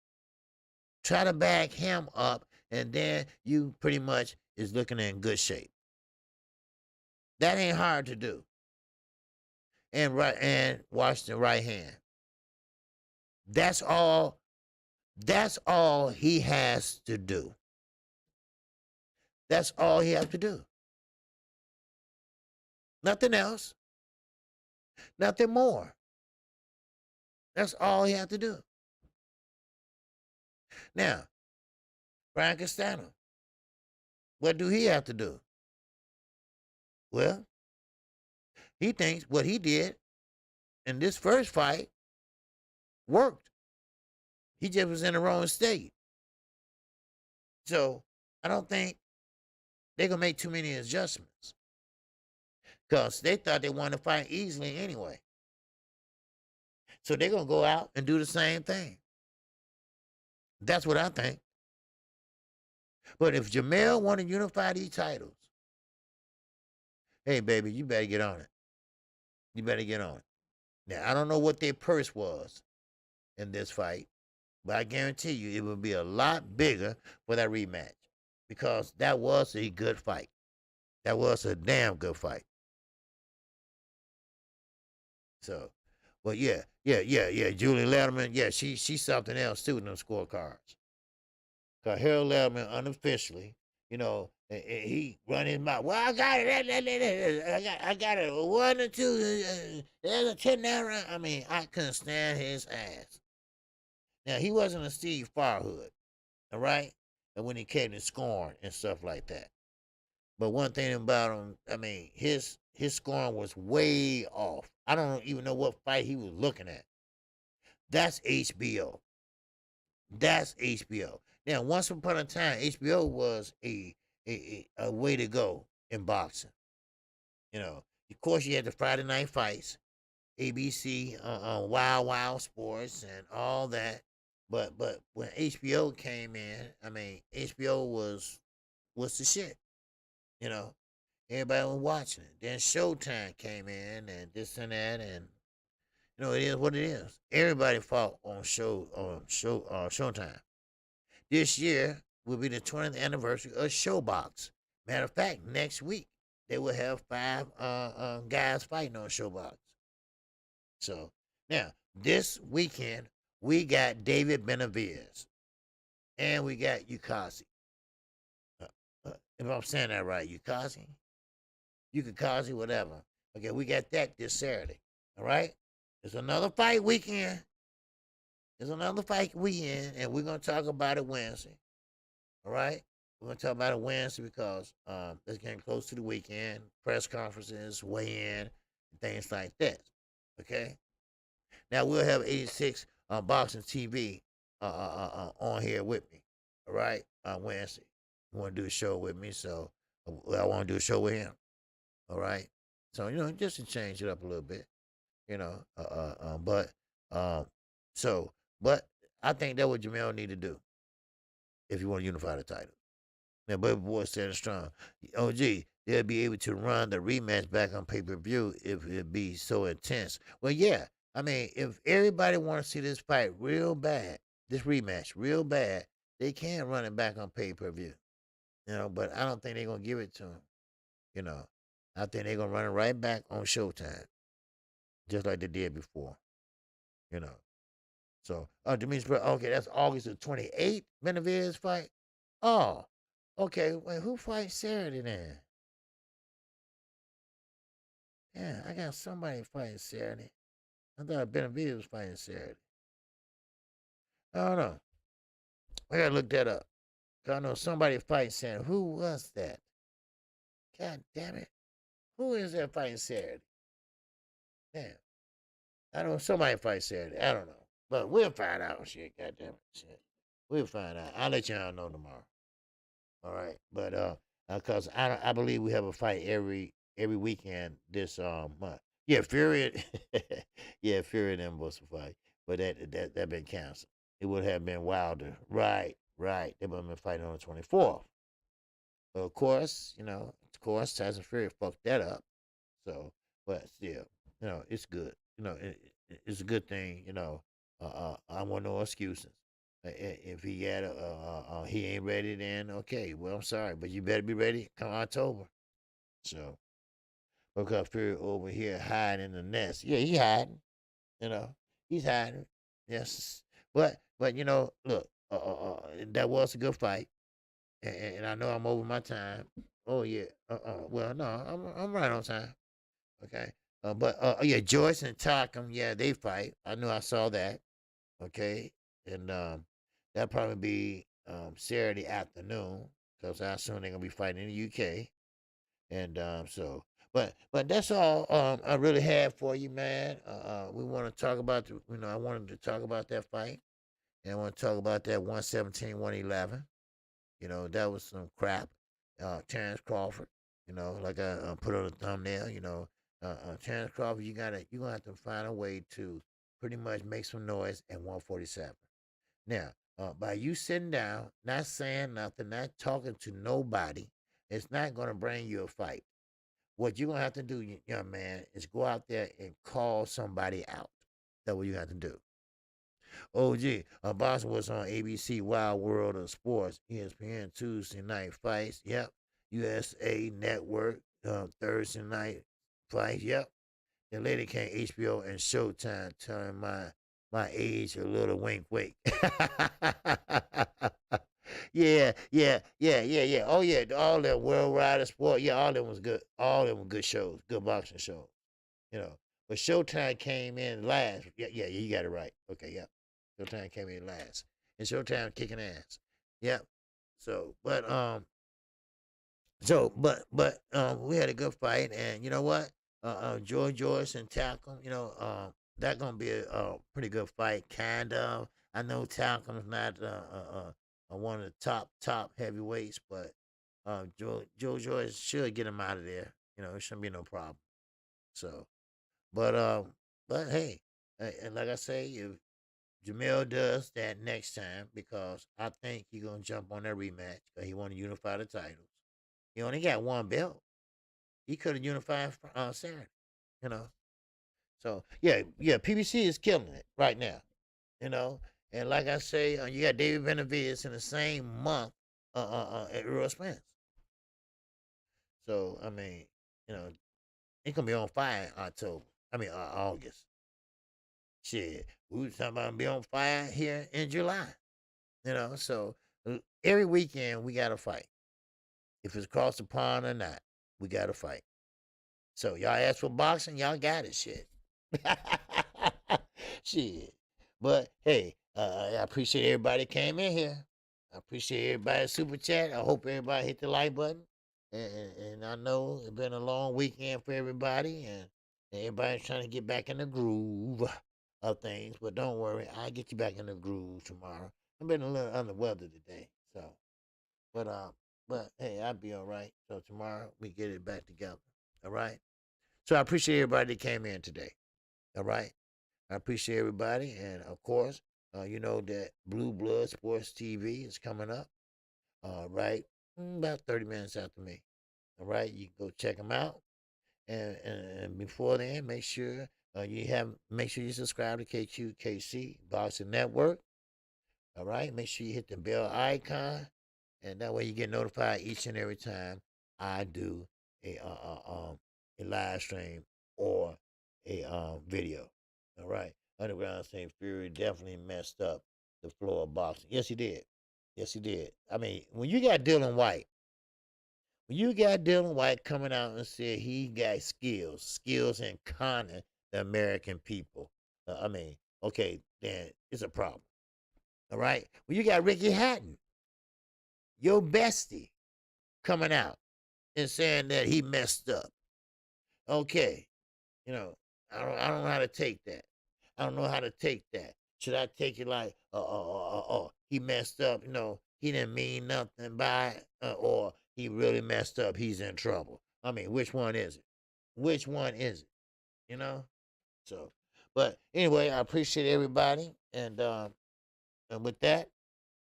Try to back him up, and then you pretty much is looking in good shape. That ain't hard to do. And watch the right hand. That's all he has to do. That's all he has to do. Nothing else. Nothing more. That's all he has to do. Now, Brian Castano, what do he have to do? Well, he thinks what he did in this first fight worked. He just was in the wrong state. So I don't think they're going to make too many adjustments, because they thought they wanted to fight easily anyway. So they're going to go out and do the same thing. That's what I think. But if Jamel want to unify these titles, hey, baby, you better get on it. You better get on it. Now, I don't know what their purse was in this fight, but I guarantee you it will be a lot bigger for that rematch, because that was a good fight. That was a damn good fight. So, well, yeah. Julie Letterman, yeah, she's something else too in them scorecards. Because Harold Letterman unofficially, he run his mouth. Well, I got it. I got it. 1 or 2. There's a 10 now round. I mean, I couldn't stand his ass. Now, he wasn't a Steve Farhood, all right? And when he came to scoring and stuff like that. But one thing about him, I mean, his scoring was way off. I don't even know what fight he was looking at. That's HBO. That's HBO. Now, once upon a time, HBO was a way to go in boxing. Of course, you had the Friday night fights, ABC, Wild Wild Sports, and all that. But when HBO came in, I mean, HBO was the shit. Everybody was watching it. Then Showtime came in, and this and that, and it is what it is. Everybody fought on Showtime. This year will be the 20th anniversary of Showbox. Matter of fact, next week they will have 5 guys fighting on Showbox. So now this weekend we got David Benavidez, and we got Yukasi. If I'm saying that right, Yukikazi, whatever. Okay, we got that this Saturday. All right? There's another fight weekend. And we're going to talk about it Wednesday. All right? We're going to talk about it Wednesday because it's getting close to the weekend. Press conferences, weigh in, things like that. Okay? Now, we'll have 86 Boxing TV on here with me. All right? Wednesday. He want to do a show with me, so I want to do a show with him. All right. So just to change it up a little bit, you know. But um, so but I think that's what Jamel need to do if you want to unify the title. Now, Baby Boy standing strong. Oh, gee, they'll be able to run the rematch back on pay-per-view if it be so intense. Well, yeah. I mean, if everybody want to see this fight real bad, this rematch real bad, they can run it back on pay-per-view. But I don't think they're going to give it to them. You know, I think they're going to run it right back on Showtime, just like they did before. You know. So, Demetrius, okay, that's August the 28th, Benavidez fight. Oh, okay. Wait, who fights Saturday then? Yeah, I got somebody fighting Saturday. I thought Benavidez was fighting Saturday. I don't know. I gotta look that up. I know somebody fighting Saturday. Who was that? God damn it. Who is that fighting Saturday? Damn. I know somebody fights Saturday. I don't know. But we'll find out. Shit, God damn it. Shit. We'll find out. I'll let y'all know tomorrow. All right. But because I believe we have a fight every weekend this month. Yeah, Fury. Yeah, Fury and them was a fight, but that been canceled. It would have been Wilder. Right. They would have been fighting on the 24th. But of course, Tyson Fury fucked that up. So, but still, it's good. It's a good thing. I want no excuses. If he ain't ready, then okay. Well, I'm sorry, but you better be ready come October. So, because Fury over here hiding in the nest. Yeah, he hiding. He's hiding. Yes, but look, that was a good fight, and I know I'm over my time. Oh yeah. Well, no, I'm right on time. Okay. But yeah, Joyce and Takum, yeah, they fight. I know I saw that. Okay, and that'll probably be Saturday afternoon because I assume they're gonna be fighting in the UK. And but that's all I really have for you, man. We want to talk about I wanted to talk about that fight, and I want to talk about that 117, 111. That was some crap. Terrence Crawford, like I put on the thumbnail. Terrence Crawford, you're gonna have to find a way to pretty much make some noise at 147. Now, by you sitting down, not saying nothing, not talking to nobody, it's not gonna bring you a fight. What you're gonna have to do, young man, is go out there and call somebody out. That's what you have to do. Oh, gee, Boston was on ABC Wild World of Sports, ESPN Tuesday night fights. Yep. USA Network, Thursday night fights. Yep. The lady came HBO and Showtime, telling my age a little wink wink. Yeah. Oh yeah, all that World Rider Sport. Yeah, all them was good. All them were good shows, good boxing shows. You know, but Showtime came in last. Yeah, you got it right. Okay, yeah. Showtime came in last, and Showtime kicking ass. Yep. So, we had a good fight, and you know what? George Joyce and Talcum, that gonna be a pretty good fight, kind of. I know Talcum's not one of the top heavyweights, but Joe Joyce should get him out of there. It shouldn't be no problem. So, but hey, and like I say, if Jamel does that next time, because I think he's gonna jump on that rematch because he want to unify the titles. He only got one belt. He could have unified Saturday, you know. So yeah, PBC is killing it right now, you know. And like I say, you got David Benavidez in the same month at Earl Spence. So I mean, it's gonna be on fire in October. I mean August. Shit, we was talking about be on fire here in July. So every weekend we got to fight. If it's across the pond or not, we got to fight. So y'all ask for boxing, y'all got it. Shit. Shit. But hey, I appreciate everybody came in here. I appreciate everybody's super chat. I hope everybody hit the like button. And I know it's been a long weekend for everybody, and everybody's trying to get back in the groove of things. But don't worry, I'll get you back in the groove tomorrow. I've been a little under weather today, so But hey, I'll be all right. So tomorrow we get it back together. All right. So I appreciate everybody that came in today. All right. I appreciate everybody, and of course, you know that Blue Blood Sports TV is coming up. Right, about 30 minutes after me. All right, you can go check them out, and before then, make sure you subscribe to KQKC Boxing Network. All right, make sure you hit the bell icon, and that way you get notified each and every time I do a uh, uh, um a live stream or a video. All right, Underground Saint Fury definitely messed up the floor of boxing. Yes, he did. Yes, he did. I mean, when you got Dylan White coming out and said he got skills in conning the American people, I mean, okay, then it's a problem. All right, when you got Ricky Hatton, your bestie, coming out and saying that he messed up. Okay, you know, I don't know how to take that. I don't know how to take that. Should I take it like, he messed up, he didn't mean nothing by it, or he really messed up, he's in trouble? I mean, which one is it? Which one is it? You know? So, but anyway, I appreciate everybody. And with that,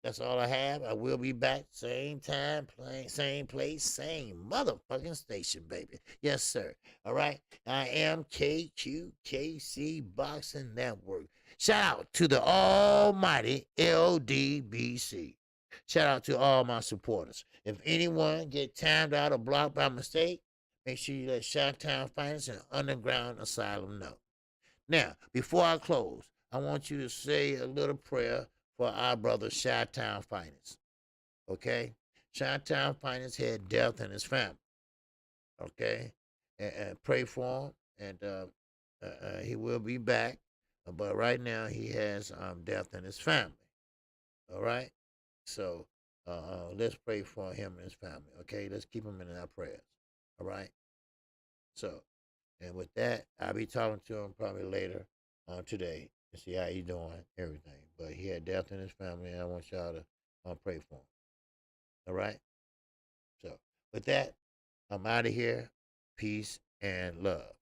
that's all I have. I will be back same time, same place, same motherfucking station, baby. Yes, sir. All right. I am KQKC Boxing Network. Shout out to the almighty LDBC. Shout out to all my supporters. If anyone get timed out or blocked by mistake, make sure you let Chi-Town Finance and Underground Asylum know. Now, before I close, I want you to say a little prayer for our brother Chi-Town Finance. Okay? Chi-Town Finance had death in his family. Okay? And pray for him. And he will be back. But right now, he has death in his family. All right? So let's pray for him and his family. Okay? Let's keep him in our prayers. All right? So, and with that, I'll be talking to him probably later today to see how he's doing, everything. But he had death in his family, and I want y'all to pray for him. All right? So, with that, I'm out of here. Peace and love.